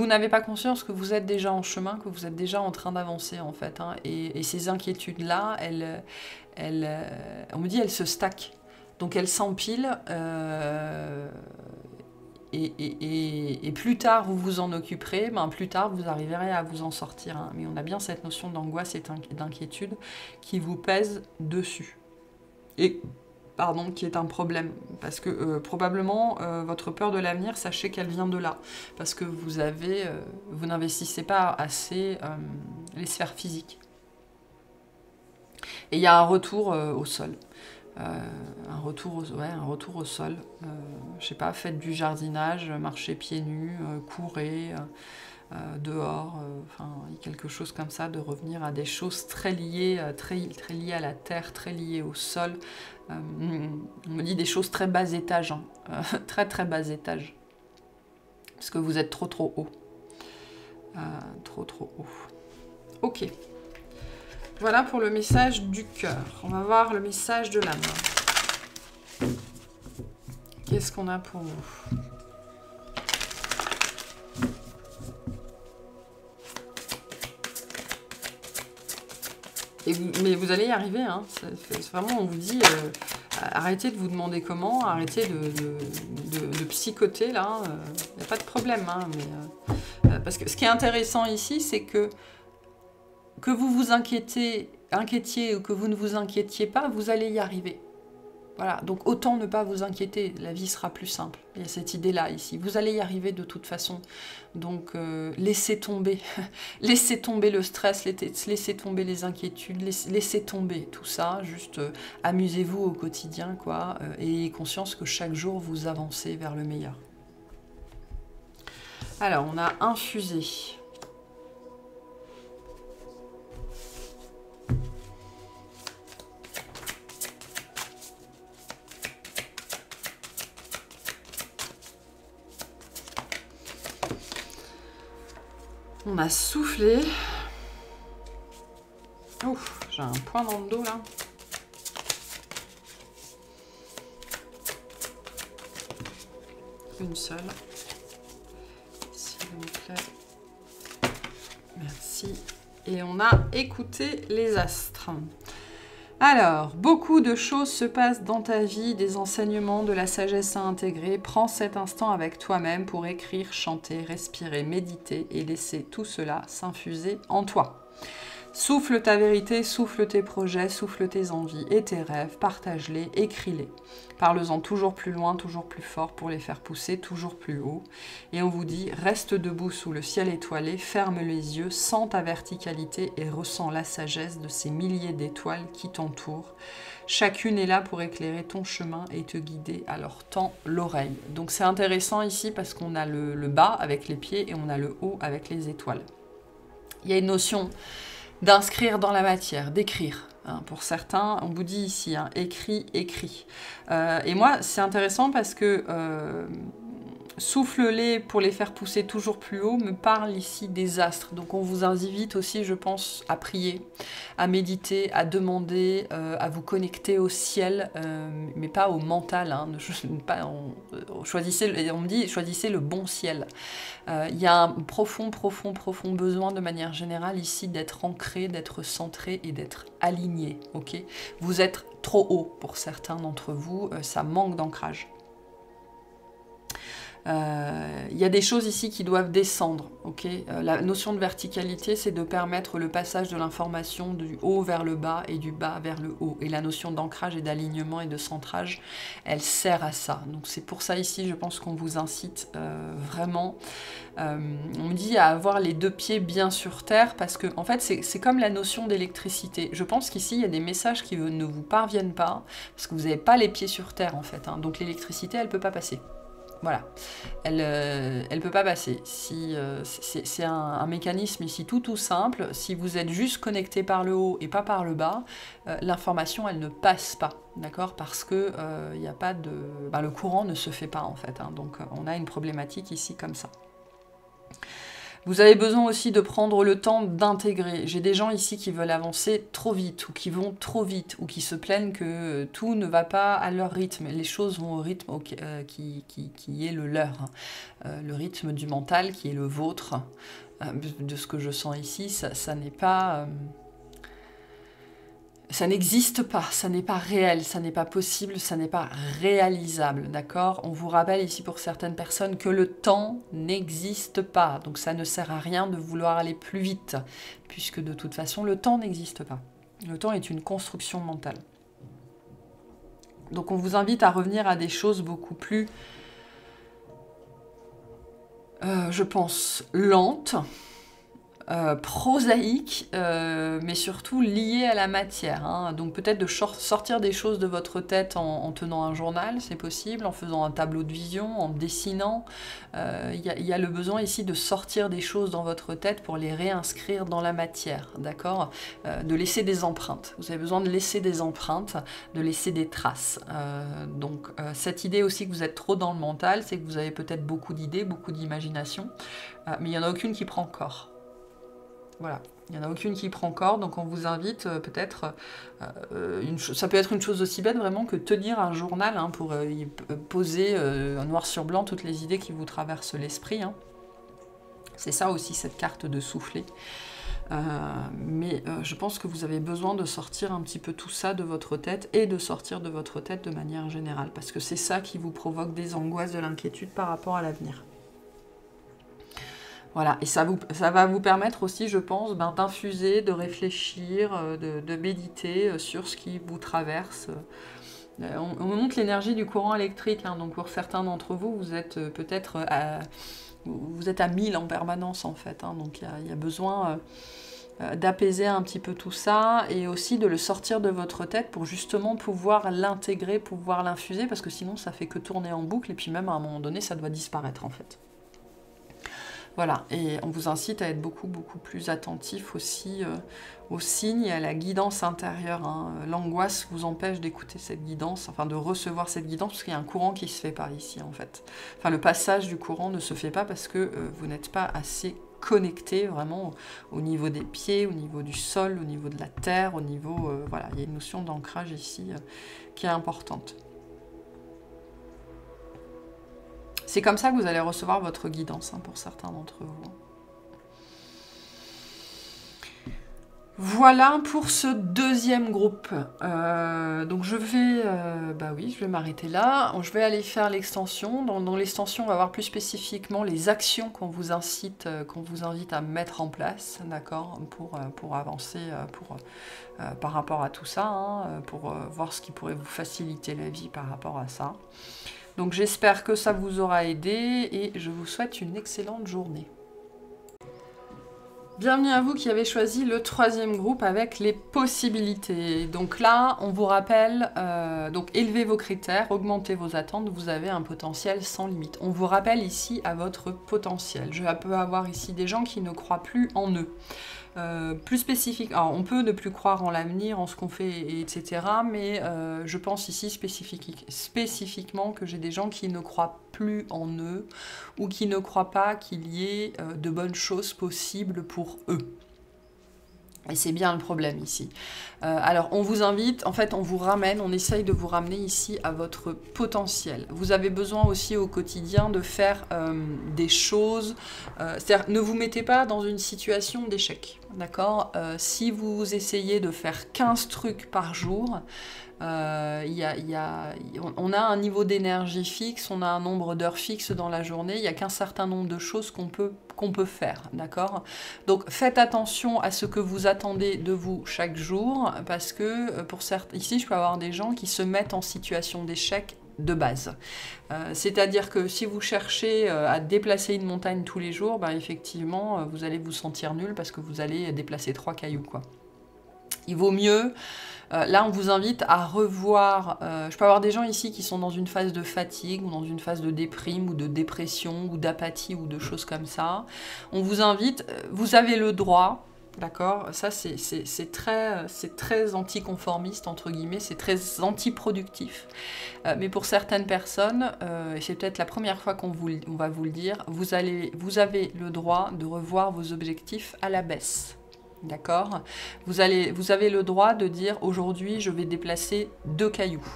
n'avez pas conscience que vous êtes déjà en chemin, que vous êtes déjà en train d'avancer en fait, hein, et ces inquiétudes-là, on me dit, elles se stackent, donc elles s'empilent, et plus tard vous vous en occuperez, plus tard vous arriverez à vous en sortir, hein, mais on a bien cette notion d'angoisse et d'inquiétude qui vous pèse dessus. Qui est un problème, parce que probablement votre peur de l'avenir, sachez qu'elle vient de là, parce que vous n'investissez pas assez les sphères physiques. Et il y a un retour au sol, un retour au sol, je sais pas, faites du jardinage, marchez pieds nus, courez, dehors, il y a quelque chose comme ça, de revenir à des choses très liées à la terre, très liées au sol. On me dit des choses très bas étage, hein, très très bas étage, parce que vous êtes trop haut, trop haut. Ok, voilà pour le message du cœur. On va voir le message de l'âme. Qu'est-ce qu'on a pour vous ? Mais vous allez y arriver, hein. C'est vraiment, on vous dit, arrêtez de vous demander comment, arrêtez de psychoter, là, il n'y a pas de problème, hein, mais, parce que ce qui est intéressant ici, c'est que vous vous inquiétiez ou que vous ne vous inquiétiez pas, vous allez y arriver. Voilà, donc autant ne pas vous inquiéter, la vie sera plus simple. Il y a cette idée-là ici. Vous allez y arriver de toute façon. Donc laissez tomber. Laissez tomber le stress, laissez tomber les inquiétudes, laissez tomber tout ça. Juste amusez-vous au quotidien, quoi. Et ayez conscience que chaque jour, vous avancez vers le meilleur. Alors, on a infusé. On a soufflé. Ouf, j'ai un point dans le dos là. Une seule. S'il vous plaît. Merci. Et on a écouté les astres. Alors, beaucoup de choses se passent dans ta vie, des enseignements, de la sagesse à intégrer. Prends cet instant avec toi-même pour écrire, chanter, respirer, méditer et laisser tout cela s'infuser en toi. Souffle ta vérité, souffle tes projets, souffle tes envies et tes rêves, partage-les, écris-les. Parle-en toujours plus loin, toujours plus fort pour les faire pousser toujours plus haut. Et on vous dit, reste debout sous le ciel étoilé, ferme les yeux, sens ta verticalité et ressens la sagesse de ces milliers d'étoiles qui t'entourent. Chacune est là pour éclairer ton chemin et te guider, alors tends l'oreille. Donc c'est intéressant ici parce qu'on a le bas avec les pieds et on a le haut avec les étoiles. Il y a une notion d'inscrire dans la matière, d'écrire. Hein, pour certains, on vous dit ici, hein, écrit, écrit. Et moi, c'est intéressant parce que souffle-les pour les faire pousser toujours plus haut me parle ici des astres. Donc on vous invite aussi, je pense, à prier, à méditer, à demander, à vous connecter au ciel, mais pas au mental. Hein, choisissez, on me dit, choisissez le bon ciel. Il y a un profond besoin de manière générale ici d'être ancré, d'être centré et d'être aligné. Okay, vous êtes trop haut pour certains d'entre vous, ça manque d'ancrage. Il y a des choses ici qui doivent descendre. Okay, la notion de verticalité, c'est de permettre le passage de l'information du haut vers le bas et du bas vers le haut. Et la notion d'ancrage et d'alignement et de centrage, elle sert à ça. Donc c'est pour ça ici, je pense qu'on vous incite vraiment. On me dit à avoir les deux pieds bien sur terre parce que en fait c'est comme la notion d'électricité. Je pense qu'ici il y a des messages qui ne vous parviennent pas parce que vous n'avez pas les pieds sur terre en fait. Hein. Donc l'électricité, elle ne peut pas passer. Voilà, elle peut pas passer. Si, c'est un mécanisme ici tout simple. Si vous êtes juste connecté par le haut et pas par le bas, l'information elle ne passe pas, d'accord? Parce que y a pas de, le courant ne se fait pas en fait. Hein, donc on a une problématique ici comme ça. Vous avez besoin aussi de prendre le temps d'intégrer. J'ai des gens ici qui veulent avancer trop vite, ou qui vont trop vite, ou qui se plaignent que tout ne va pas à leur rythme. Les choses vont au rythme qui est le leur. Le rythme du mental qui est le vôtre. De ce que je sens ici, ça n'est pas... ça n'existe pas, ça n'est pas réel, ça n'est pas possible, ça n'est pas réalisable, d'accord? On vous rappelle ici pour certaines personnes que le temps n'existe pas, donc ça ne sert à rien de vouloir aller plus vite, puisque de toute façon, le temps n'existe pas. Le temps est une construction mentale. Donc on vous invite à revenir à des choses beaucoup plus, je pense, lentes, prosaïque, mais surtout lié à la matière. Hein. Donc peut-être de sortir des choses de votre tête en tenant un journal, c'est possible, en faisant un tableau de vision, en dessinant. Il y a le besoin ici de sortir des choses dans votre tête pour les réinscrire dans la matière, d'accord? De laisser des empreintes. Vous avez besoin de laisser des empreintes, de laisser des traces. Donc cette idée aussi que vous êtes trop dans le mental, c'est que vous avez peut-être beaucoup d'idées, beaucoup d'imagination, mais il n'y en a aucune qui prend corps. Voilà, il n'y en a aucune qui prend corps, donc on vous invite peut-être, ça peut être une chose aussi bête vraiment que tenir un journal hein, pour y poser noir sur blanc toutes les idées qui vous traversent l'esprit. Hein. C'est ça aussi cette carte de souffler. Mais je pense que vous avez besoin de sortir un petit peu tout ça de votre tête et de sortir de votre tête de manière générale, parce que c'est ça qui vous provoque des angoisses, de l'inquiétude par rapport à l'avenir. Voilà, et ça va vous permettre aussi, je pense, d'infuser, de réfléchir, de méditer sur ce qui vous traverse. On montre l'énergie du courant électrique, hein, donc pour certains d'entre vous, vous êtes peut-être à 1000 en permanence en fait. Hein, donc il y a besoin d'apaiser un petit peu tout ça et aussi de le sortir de votre tête pour justement pouvoir l'intégrer, pouvoir l'infuser, parce que sinon ça fait que tourner en boucle et puis même à un moment donné ça doit disparaître en fait. Voilà, et on vous incite à être beaucoup plus attentif aussi aux signes et à la guidance intérieure. Hein. L'angoisse vous empêche d'écouter cette guidance, enfin de recevoir cette guidance, parce qu'il y a un courant qui se fait par ici en fait. Enfin, le passage du courant ne se fait pas parce que vous n'êtes pas assez connecté vraiment au niveau des pieds, au niveau du sol, au niveau de la terre, au niveau... voilà, il y a une notion d'ancrage ici qui est importante. C'est comme ça que vous allez recevoir votre guidance, hein, pour certains d'entre vous. Voilà pour ce deuxième groupe. Donc je vais, je vais m'arrêter là. Je vais aller faire l'extension. Dans l'extension, on va voir plus spécifiquement les actions qu'on vous invite à mettre en place, d'accord, pour avancer, par rapport à tout ça, hein, pour voir ce qui pourrait vous faciliter la vie par rapport à ça. Donc j'espère que ça vous aura aidé et je vous souhaite une excellente journée. Bienvenue à vous qui avez choisi le troisième groupe avec les possibilités. Donc là, on vous rappelle, donc élevez vos critères, augmentez vos attentes, vous avez un potentiel sans limite. On vous rappelle ici à votre potentiel. Je peux avoir ici des gens qui ne croient plus en eux. Plus spécifique, alors on peut ne plus croire en l'avenir, en ce qu'on fait, etc. Mais je pense ici spécifiquement que j'ai des gens qui ne croient plus en eux ou qui ne croient pas qu'il y ait de bonnes choses possibles pour eux. Et c'est bien le problème ici. Alors, on vous invite, en fait, on vous ramène, on essaye de vous ramener ici à votre potentiel. Vous avez besoin aussi au quotidien de faire des choses. C'est-à-dire, ne vous mettez pas dans une situation d'échec, d'accord? Si vous essayez de faire 15 trucs par jour, on a un niveau d'énergie fixe, on a un nombre d'heures fixes dans la journée, il n'y a qu'un certain nombre de choses qu'on peut faire, d'accord? Donc faites attention à ce que vous attendez de vous chaque jour, parce que pour certains, ici je peux avoir des gens qui se mettent en situation d'échec de base. C'est-à-dire que si vous cherchez à déplacer une montagne tous les jours, ben effectivement, vous allez vous sentir nul parce que vous allez déplacer 3 cailloux, quoi. Il vaut mieux... là, on vous invite à revoir... je peux avoir des gens ici qui sont dans une phase de fatigue, ou dans une phase de déprime, ou de dépression, ou d'apathie, ou de choses comme ça. On vous invite... vous avez le droit, d'accord? Ça, c'est très anticonformiste, entre guillemets, c'est très antiproductif. Mais pour certaines personnes, et c'est peut-être la première fois qu'on va vous le dire, vous avez le droit de revoir vos objectifs à la baisse. D'accord? Vous avez le droit de dire aujourd'hui je vais déplacer 2 cailloux.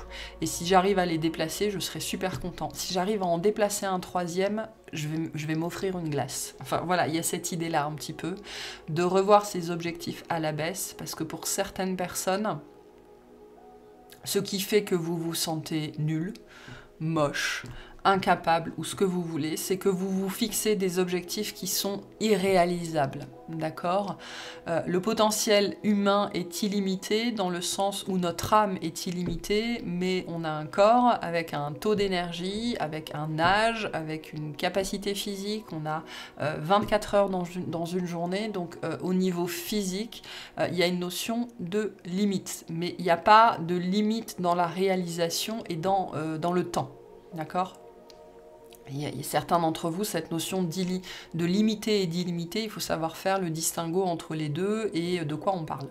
Et si j'arrive à les déplacer, je serai super content. Si j'arrive à en déplacer un 3e, je vais m'offrir une glace. Enfin voilà, il y a cette idée-là un petit peu, de revoir ses objectifs à la baisse, parce que pour certaines personnes, ce qui fait que vous vous sentez nul, moche, incapable ou ce que vous voulez, c'est que vous vous fixez des objectifs qui sont irréalisables, d'accord? Le potentiel humain est illimité dans le sens où notre âme est illimitée, mais on a un corps avec un taux d'énergie, avec un âge, avec une capacité physique, on a 24 heures dans une journée, donc au niveau physique, il y a une notion de limite, mais il n'y a pas de limite dans la réalisation et dans le temps, d'accord? Il y a certains d'entre vous, cette notion de limité et d'illimité, il faut savoir faire le distinguo entre les deux et de quoi on parle.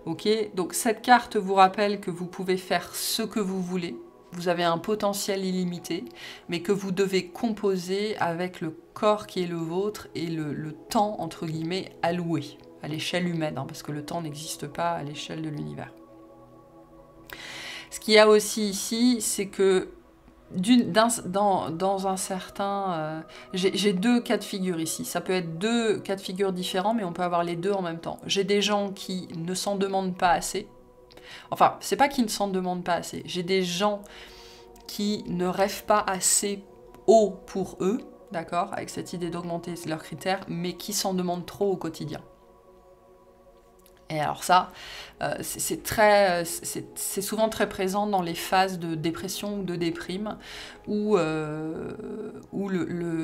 Ok, donc cette carte vous rappelle que vous pouvez faire ce que vous voulez, vous avez un potentiel illimité, mais que vous devez composer avec le corps qui est le vôtre et le temps, entre guillemets, alloué, à l'échelle humaine, hein, parce que le temps n'existe pas à l'échelle de l'univers. Ce qu'il y a aussi ici, c'est que dans un certain... j'ai 2 cas de figure ici. Ça peut être 2 cas de figure différents, mais on peut avoir les 2 en même temps. J'ai des gens qui ne s'en demandent pas assez. Enfin, c'est pas qu'ils ne s'en demandent pas assez. J'ai des gens qui ne rêvent pas assez haut pour eux, d'accord, avec cette idée d'augmenter leurs critères, mais qui s'en demandent trop au quotidien. Et alors ça, c'est souvent très présent dans les phases de dépression ou de déprime, où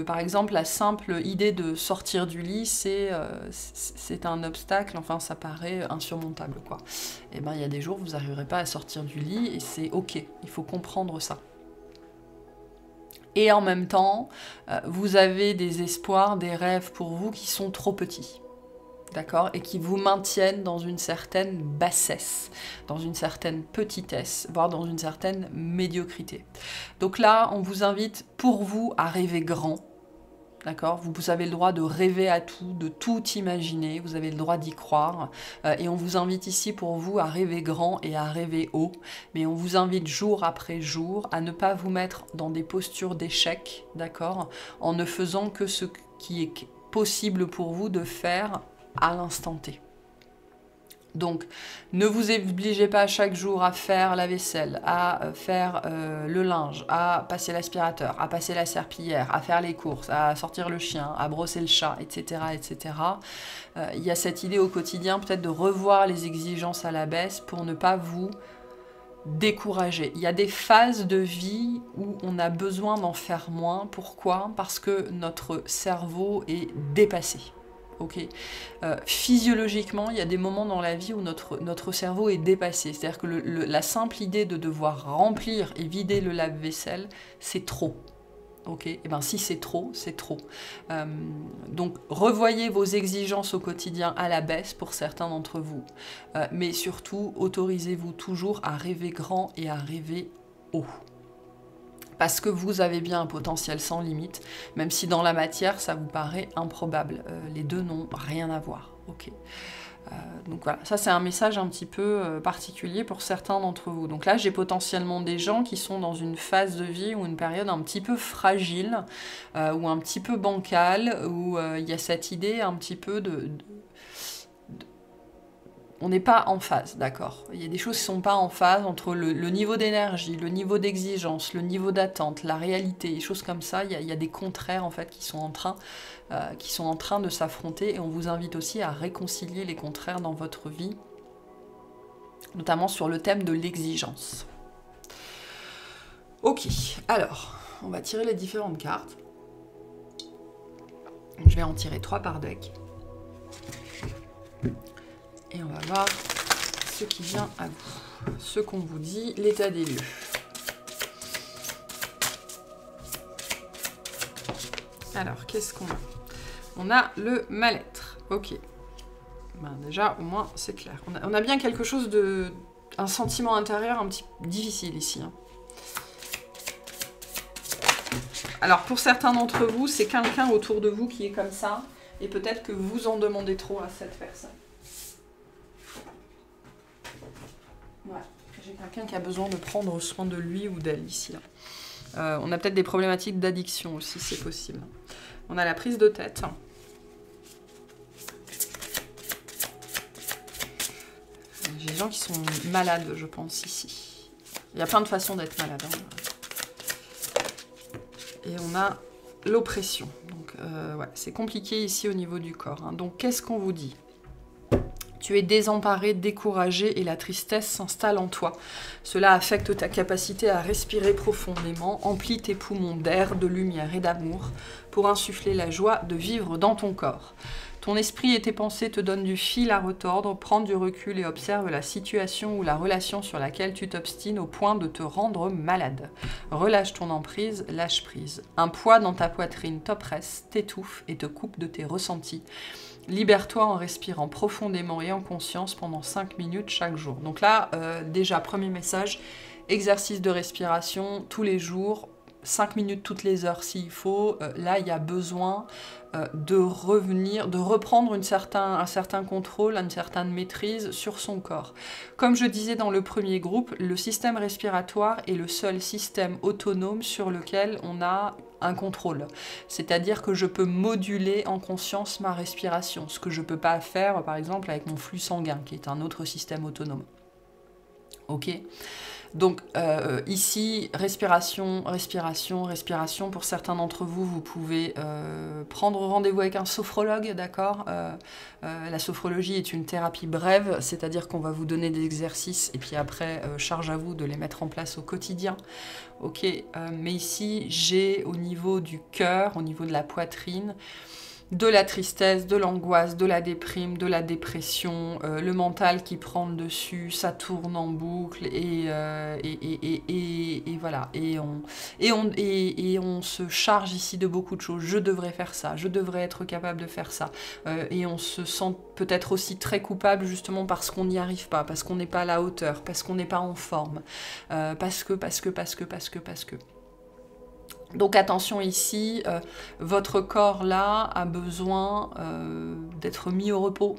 par exemple la simple idée de sortir du lit, c'est un obstacle, enfin ça paraît insurmontable, quoi. Et ben il y a des jours où vous n'arriverez pas à sortir du lit, et c'est ok, il faut comprendre ça. Et en même temps, vous avez des espoirs, des rêves pour vous qui sont trop petits. D'accord, et qui vous maintiennent dans une certaine bassesse, dans une certaine petitesse, voire dans une certaine médiocrité. Donc là, on vous invite pour vous à rêver grand, d'accord? Vous avez le droit de rêver à tout, de tout imaginer, vous avez le droit d'y croire, et on vous invite ici pour vous à rêver grand et à rêver haut, mais on vous invite jour après jour à ne pas vous mettre dans des postures d'échec, d'accord? En ne faisant que ce qui est possible pour vous de faire à l'instant T. Donc, ne vous obligez pas chaque jour à faire la vaisselle, à faire le linge, à passer l'aspirateur, à passer la serpillière, à faire les courses, à sortir le chien, à brosser le chat, etc. etc. Il y a cette idée au quotidien peut-être de revoir les exigences à la baisse pour ne pas vous décourager. Il y a des phases de vie où on a besoin d'en faire moins. Pourquoi? Parce que notre cerveau est dépassé. ok. Physiologiquement, il y a des moments dans la vie où notre cerveau est dépassé. C'est-à-dire que la simple idée de devoir remplir et vider le lave-vaisselle, c'est trop. Ok, et bien si c'est trop, c'est trop. Donc revoyez vos exigences au quotidien à la baisse pour certains d'entre vous. Mais surtout, autorisez-vous toujours à rêver grand et à rêver haut. Parce que vous avez bien un potentiel sans limite, même si dans la matière, ça vous paraît improbable. Les deux n'ont rien à voir. Ok. Donc voilà, ça c'est un message un petit peu particulier pour certains d'entre vous. Donc là, j'ai potentiellement des gens qui sont dans une phase de vie ou une période un petit peu fragile, ou un petit peu bancale, où il y a cette idée un petit peu on n'est pas en phase, d'accord? Il y a des choses qui ne sont pas en phase entre le niveau d'énergie, le niveau d'exigence, le niveau d'attente, la réalité, des choses comme ça. Il y a des contraires en fait qui sont en train de s'affronter, et on vous invite aussi à réconcilier les contraires dans votre vie, notamment sur le thème de l'exigence. Ok, alors, on va tirer les différentes cartes. Je vais en tirer 3 par deck. Et on va voir ce qui vient à vous, ce qu'on vous dit, l'état des lieux. Alors, qu'est-ce qu'on a? On a le mal-être, ok. Ben déjà, au moins, c'est clair. On a bien quelque chose de... un sentiment intérieur un petit peu difficile ici. Hein. Alors, pour certains d'entre vous, c'est quelqu'un autour de vous qui est comme ça, et peut-être que vous en demandez trop à cette personne. Ouais, j'ai quelqu'un qui a besoin de prendre soin de lui ou d'elle ici. On a peut-être des problématiques d'addiction aussi, c'est possible. On a la prise de tête. J'ai des gens qui sont malades, je pense, ici. Il y a plein de façons d'être malade. Hein. Et on a l'oppression. Donc, ouais, c'est compliqué ici au niveau du corps. Hein. Donc, qu'est-ce qu'on vous dit ? Tu es désemparé, découragé et la tristesse s'installe en toi. Cela affecte ta capacité à respirer profondément, emplit tes poumons d'air, de lumière et d'amour pour insuffler la joie de vivre dans ton corps. Ton esprit et tes pensées te donnent du fil à retordre, prends du recul et observe la situation ou la relation sur laquelle tu t'obstines au point de te rendre malade. Relâche ton emprise, lâche prise. Un poids dans ta poitrine t'oppresse, t'étouffe et te coupe de tes ressentis. Libère-toi en respirant profondément et en conscience pendant 5 minutes chaque jour. Donc là, déjà, premier message, exercice de respiration tous les jours, 5 minutes toutes les heures s'il faut. Là, il y a besoin de revenir, de reprendre un certain contrôle, une certaine maîtrise sur son corps. Comme je disais dans le premier groupe, le système respiratoire est le seul système autonome sur lequel on a un contrôle. C'est-à-dire que je peux moduler en conscience ma respiration, ce que je ne peux pas faire, par exemple, avec mon flux sanguin, qui est un autre système autonome. Ok ? Donc ici, respiration, respiration, respiration. Pour certains d'entre vous, vous pouvez prendre rendez-vous avec un sophrologue, d'accord ? La sophrologie est une thérapie brève, c'est-à-dire qu'on va vous donner des exercices et puis après, charge à vous de les mettre en place au quotidien. Ok, mais ici, j'ai au niveau du cœur, au niveau de la poitrine, de la tristesse, de l'angoisse, de la déprime, de la dépression, le mental qui prend le dessus, ça tourne en boucle et voilà. Et on se charge ici de beaucoup de choses. Je devrais faire ça, je devrais être capable de faire ça. Et on se sent peut-être aussi très coupable justement parce qu'on n'y arrive pas, parce qu'on n'est pas à la hauteur, parce qu'on n'est pas en forme, parce que. Donc attention ici, votre corps là a besoin d'être mis au repos.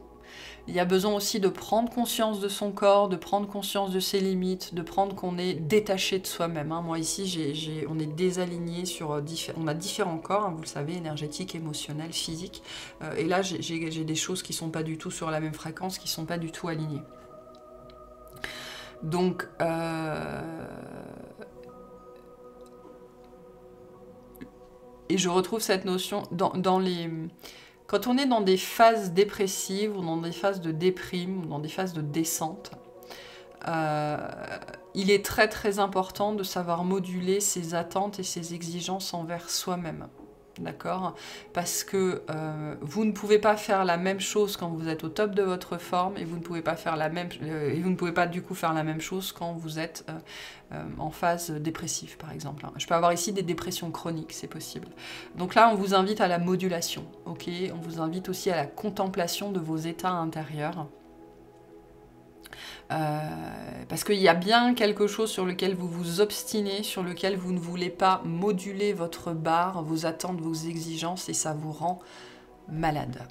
Il y a besoin aussi de prendre conscience de son corps, de prendre conscience de ses limites, de prendre qu'on est détaché de soi-même. Hein. Moi ici, on est désaligné sur on a différents corps, hein, vous le savez, énergétique, émotionnel, physique. Et là, j'ai des choses qui ne sont pas du tout sur la même fréquence, qui ne sont pas du tout alignées. Donc, et je retrouve cette notion quand on est dans des phases dépressives, ou dans des phases de déprime, ou dans des phases de descente, il est très très important de savoir moduler ses attentes et ses exigences envers soi-même. d'accord? Parce que vous ne pouvez pas faire la même chose quand vous êtes au top de votre forme et vous ne pouvez pas faire la même vous ne pouvez pas du coup faire la même chose quand vous êtes en phase dépressive par exemple. Je peux avoir ici des dépressions chroniques, c'est possible. Donc là, on vous invite à la modulation, ok? On vous invite aussi à la contemplation de vos états intérieurs. Parce qu'il y a bien quelque chose sur lequel vous vous obstinez, sur lequel vous ne voulez pas moduler votre barre, vos attentes, vos exigences, et ça vous rend malade.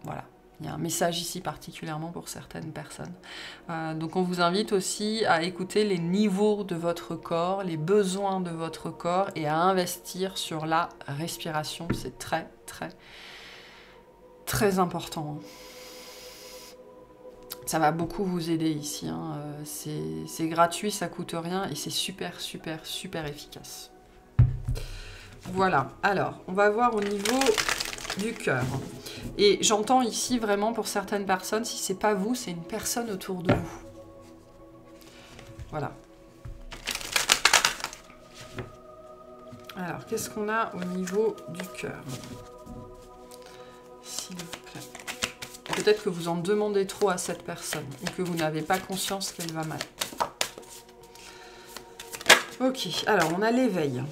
Voilà. Il y a un message ici particulièrement pour certaines personnes. Donc on vous invite aussi à écouter les niveaux de votre corps, les besoins de votre corps, et à investir sur la respiration. C'est très, très, très important. Ça va beaucoup vous aider ici, hein. C'est gratuit, ça coûte rien et c'est super, super, super efficace. Voilà, alors, on va voir au niveau du cœur. Et j'entends ici vraiment pour certaines personnes, si c'est pas vous, c'est une personne autour de vous. Voilà. Alors, qu'est-ce qu'on a au niveau du cœur? S'il vous plaît. Peut-être que vous en demandez trop à cette personne ou que vous n'avez pas conscience qu'elle va mal. Ok, alors on a l'éveil.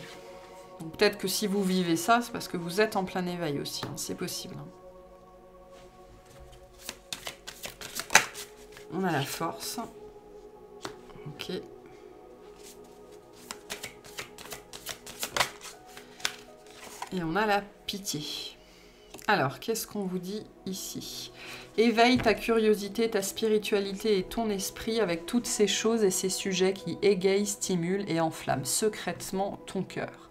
Peut-être que si vous vivez ça, c'est parce que vous êtes en plein éveil aussi, hein, c'est possible. On a la force. Ok. Et on a la pitié. Alors, qu'est-ce qu'on vous dit ici? Éveille ta curiosité, ta spiritualité et ton esprit avec toutes ces choses et ces sujets qui égayent, stimulent et enflamment secrètement ton cœur.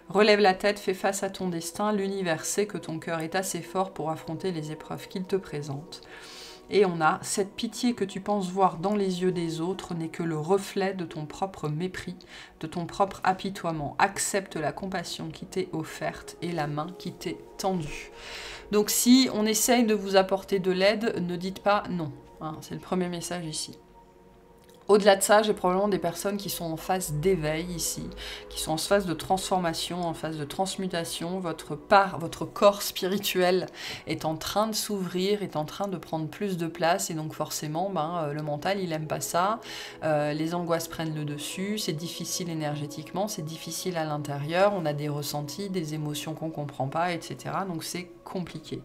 Relève la tête, fais face à ton destin, l'univers sait que ton cœur est assez fort pour affronter les épreuves qu'il te présente. Et on a cette pitié que tu penses voir dans les yeux des autres n'est que le reflet de ton propre mépris, de ton propre apitoiement. Accepte la compassion qui t'est offerte et la main qui t'est tendue. Donc si on essaye de vous apporter de l'aide, ne dites pas non. Hein, c'est le premier message ici. Au-delà de ça, j'ai probablement des personnes qui sont en phase d'éveil ici, qui sont en phase de transformation, en phase de transmutation. Votre corps spirituel est en train de s'ouvrir, est en train de prendre plus de place, et donc forcément, le mental, il n'aime pas ça. Les angoisses prennent le dessus, c'est difficile énergétiquement, c'est difficile à l'intérieur, on a des ressentis, des émotions qu'on ne comprend pas, etc. Donc c'est compliqué.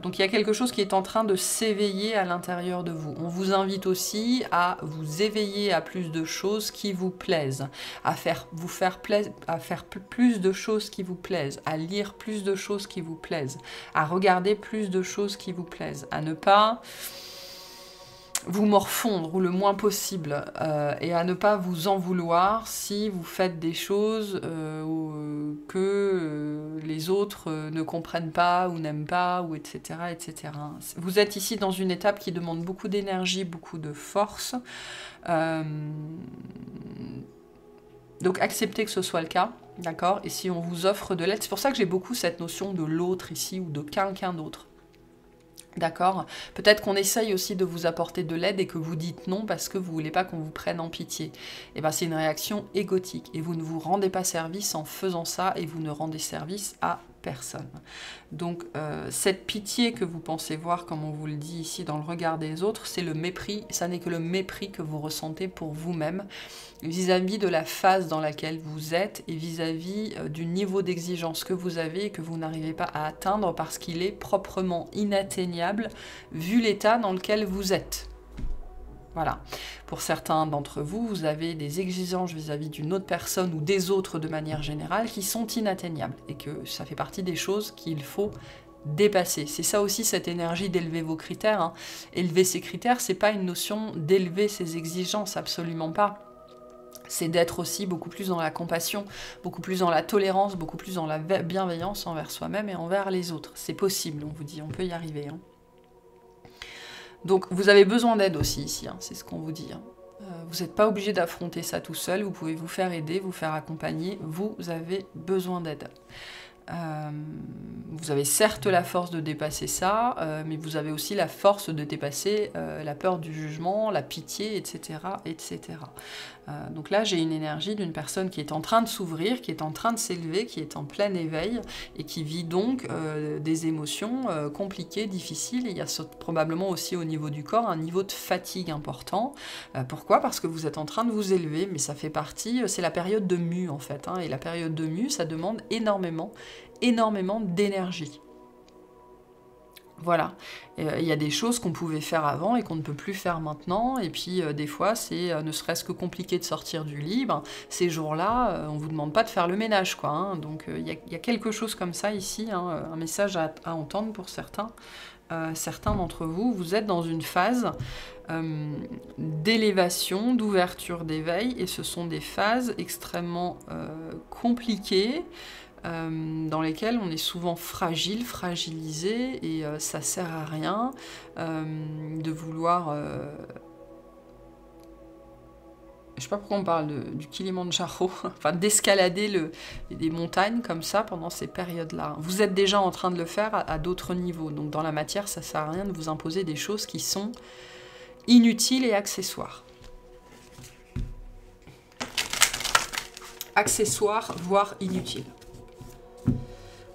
Donc il y a quelque chose qui est en train de s'éveiller à l'intérieur de vous. On vous invite aussi à vous éveiller à plus de choses qui vous plaisent, à faire plus de choses qui vous plaisent, à lire plus de choses qui vous plaisent, à regarder plus de choses qui vous plaisent, à ne pas vous morfondre ou le moins possible et à ne pas vous en vouloir si vous faites des choses que les autres ne comprennent pas ou n'aiment pas, ou etc., etc. Vous êtes ici dans une étape qui demande beaucoup d'énergie, beaucoup de force. Donc acceptez que ce soit le cas, d'accord? Et si on vous offre de l'aide, c'est pour ça que j'ai beaucoup cette notion de l'autre ici ou de quelqu'un d'autre. D'accord? Peut-être qu'on essaye aussi de vous apporter de l'aide et que vous dites non parce que vous ne voulez pas qu'on vous prenne en pitié. Et bien c'est une réaction égotique et vous ne vous rendez pas service en faisant ça et vous ne rendez service à personne. Donc cette pitié que vous pensez voir, comme on vous le dit ici dans le regard des autres, c'est le mépris, ça n'est que le mépris que vous ressentez pour vous-même vis-à-vis de la phase dans laquelle vous êtes et vis-à-vis du niveau d'exigence que vous avez et que vous n'arrivez pas à atteindre parce qu'il est proprement inatteignable vu l'état dans lequel vous êtes. Voilà. Pour certains d'entre vous, vous avez des exigences vis-à-vis d'une autre personne ou des autres de manière générale qui sont inatteignables et que ça fait partie des choses qu'il faut dépasser. C'est ça aussi cette énergie d'élever vos critères. Hein. Élever ses critères, c'est pas une notion d'élever ses exigences, absolument pas. C'est d'être aussi beaucoup plus dans la compassion, beaucoup plus dans la tolérance, beaucoup plus dans la bienveillance envers soi-même et envers les autres. C'est possible, on vous dit, on peut y arriver. Hein. Donc vous avez besoin d'aide aussi ici, hein, c'est ce qu'on vous dit. Hein. Vous n'êtes pas obligé d'affronter ça tout seul, vous pouvez vous faire aider, vous faire accompagner, vous avez besoin d'aide. Vous avez certes la force de dépasser ça, mais vous avez aussi la force de dépasser la peur du jugement, la pitié, etc. etc. Donc là, j'ai une énergie d'une personne qui est en train de s'ouvrir, qui est en train de s'élever, qui est en plein éveil et qui vit donc des émotions compliquées, difficiles. Et il y a probablement aussi au niveau du corps un niveau de fatigue important. Pourquoi? Parce que vous êtes en train de vous élever, mais ça fait partie, c'est la période de mue en fait. Et la période de mue, ça demande énormément d'énergie. Voilà, il y a des choses qu'on pouvait faire avant et qu'on ne peut plus faire maintenant, et puis des fois c'est ne serait-ce que compliqué de sortir du lit, ben, ces jours-là, on vous demande pas de faire le ménage, quoi, donc il y a quelque chose comme ça ici, un message à entendre pour certains. Certains d'entre vous, vous êtes dans une phase d'élévation, d'ouverture d'éveil, et ce sont des phases extrêmement compliquées, dans lesquelles on est souvent fragile, fragilisé, et ça sert à rien de vouloir... je sais pas pourquoi on parle du Kilimandjaro, enfin d'escalader des montagnes comme ça pendant ces périodes-là. Vous êtes déjà en train de le faire à d'autres niveaux, donc dans la matière, ça sert à rien de vous imposer des choses qui sont inutiles et accessoires. Accessoires, voire inutiles.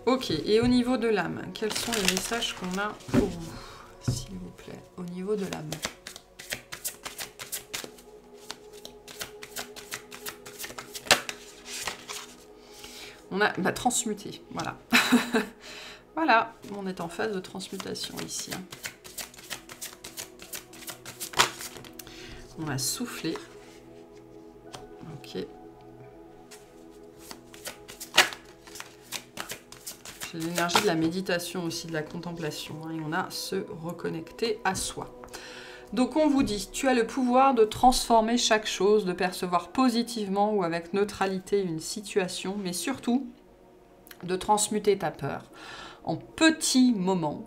Ok, et au niveau de l'âme, quels sont les messages qu'on a pour vous, s'il vous plaît, au niveau de l'âme? On a transmuté, voilà. Voilà, on est en phase de transmutation ici. On a soufflé. Ok. J'ai l'énergie de la méditation aussi, de la contemplation. Et on a se reconnecter à soi. Donc on vous dit, tu as le pouvoir de transformer chaque chose, de percevoir positivement ou avec neutralité une situation, mais surtout de transmuter ta peur en petits moments.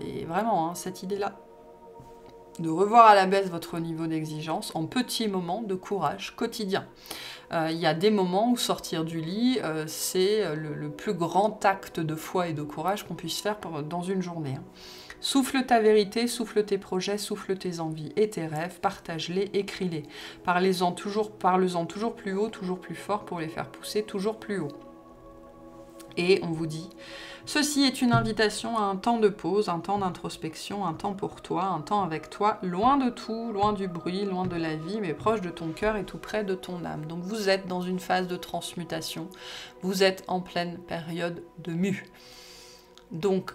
Et vraiment, cette idée-là, de revoir à la baisse votre niveau d'exigence en petits moments de courage quotidien. Il y a des moments où sortir du lit, c'est le plus grand acte de foi et de courage qu'on puisse faire dans une journée. Souffle ta vérité, souffle tes projets, souffle tes envies et tes rêves, partage-les, écris-les. Parlez-en toujours plus haut, toujours plus fort pour les faire pousser toujours plus haut. Et on vous dit, ceci est une invitation à un temps de pause, un temps d'introspection, un temps pour toi, un temps avec toi, loin de tout, loin du bruit, loin de la vie, mais proche de ton cœur et tout près de ton âme. Donc vous êtes dans une phase de transmutation, vous êtes en pleine période de mue. Donc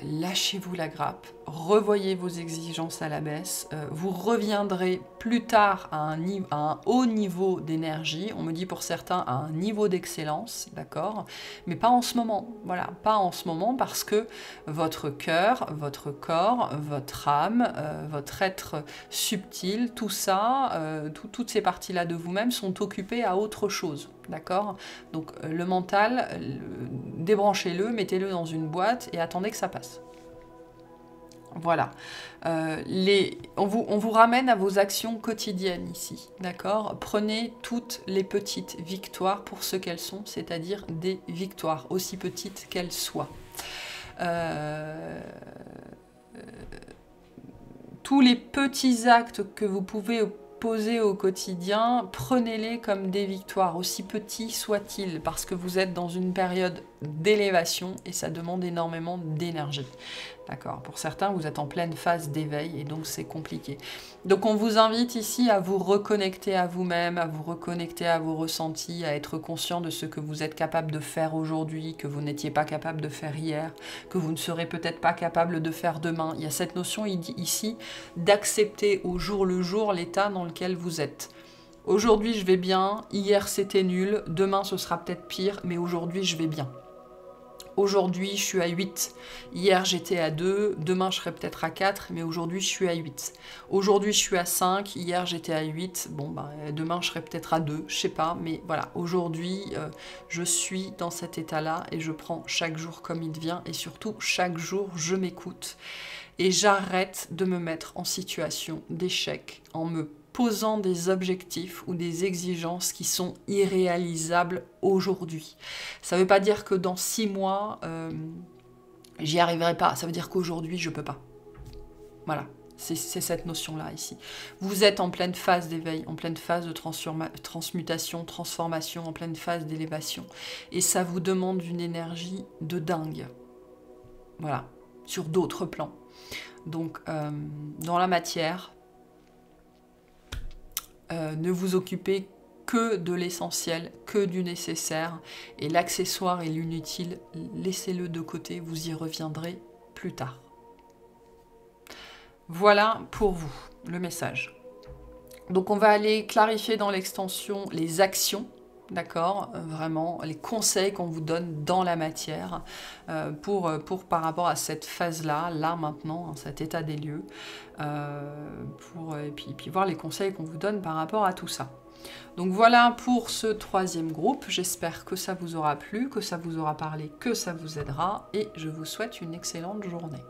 lâchez-vous la grappe, revoyez vos exigences à la baisse, vous reviendrez plus tard à un haut niveau d'énergie, on me dit pour certains à un niveau d'excellence, d'accord, mais pas en ce moment, voilà, pas en ce moment parce que votre cœur, votre corps, votre âme, votre être subtil, tout ça, toutes ces parties-là de vous-même sont occupées à autre chose. D'accord? Donc le mental, débranchez-le, mettez-le dans une boîte et attendez que ça passe. Voilà. On vous ramène à vos actions quotidiennes ici. D'accord? Prenez toutes les petites victoires pour ce qu'elles sont, c'est-à-dire des victoires, aussi petites qu'elles soient. Tous les petits actes que vous pouvez poser au quotidien, prenez-les comme des victoires, aussi petits soient-ils, parce que vous êtes dans une période d'élévation et ça demande énormément d'énergie. D'accord? Pour certains, vous êtes en pleine phase d'éveil et donc c'est compliqué. Donc on vous invite ici à vous reconnecter à vous-même, à vous reconnecter à vos ressentis, à être conscient de ce que vous êtes capable de faire aujourd'hui, que vous n'étiez pas capable de faire hier, que vous ne serez peut-être pas capable de faire demain. Il y a cette notion ici d'accepter au jour le jour l'état dans lequel vous êtes. Aujourd'hui je vais bien, hier c'était nul, demain ce sera peut-être pire, mais aujourd'hui je vais bien. Aujourd'hui, je suis à 8. Hier, j'étais à 2. Demain, je serai peut-être à 4. Mais aujourd'hui, je suis à 8. Aujourd'hui, je suis à 5. Hier, j'étais à 8. Bon, demain, je serai peut-être à 2. Je sais pas. Mais voilà, aujourd'hui, je suis dans cet état-là. Et je prends chaque jour comme il vient. Et surtout, chaque jour, je m'écoute. Et j'arrête de me mettre en situation d'échec en me posant des objectifs ou des exigences qui sont irréalisables aujourd'hui. Ça ne veut pas dire que dans 6 mois, j'y arriverai pas. Ça veut dire qu'aujourd'hui, je peux pas. Voilà, c'est cette notion-là ici. Vous êtes en pleine phase d'éveil, en pleine phase de transmutation, transformation, en pleine phase d'élévation. Et ça vous demande une énergie de dingue. Voilà, sur d'autres plans. Donc, dans la matière, ne vous occupez que de l'essentiel, que du nécessaire. Et l'accessoire et l'inutile, laissez-le de côté, vous y reviendrez plus tard. Voilà pour vous, le message. Donc on va aller clarifier dans l'extension les actions, d'accord, vraiment les conseils qu'on vous donne dans la matière pour par rapport à cette phase-là, là maintenant, cet état des lieux, et puis voir les conseils qu'on vous donne par rapport à tout ça. Donc voilà pour ce troisième groupe, j'espère que ça vous aura plu, que ça vous aura parlé, que ça vous aidera, et je vous souhaite une excellente journée.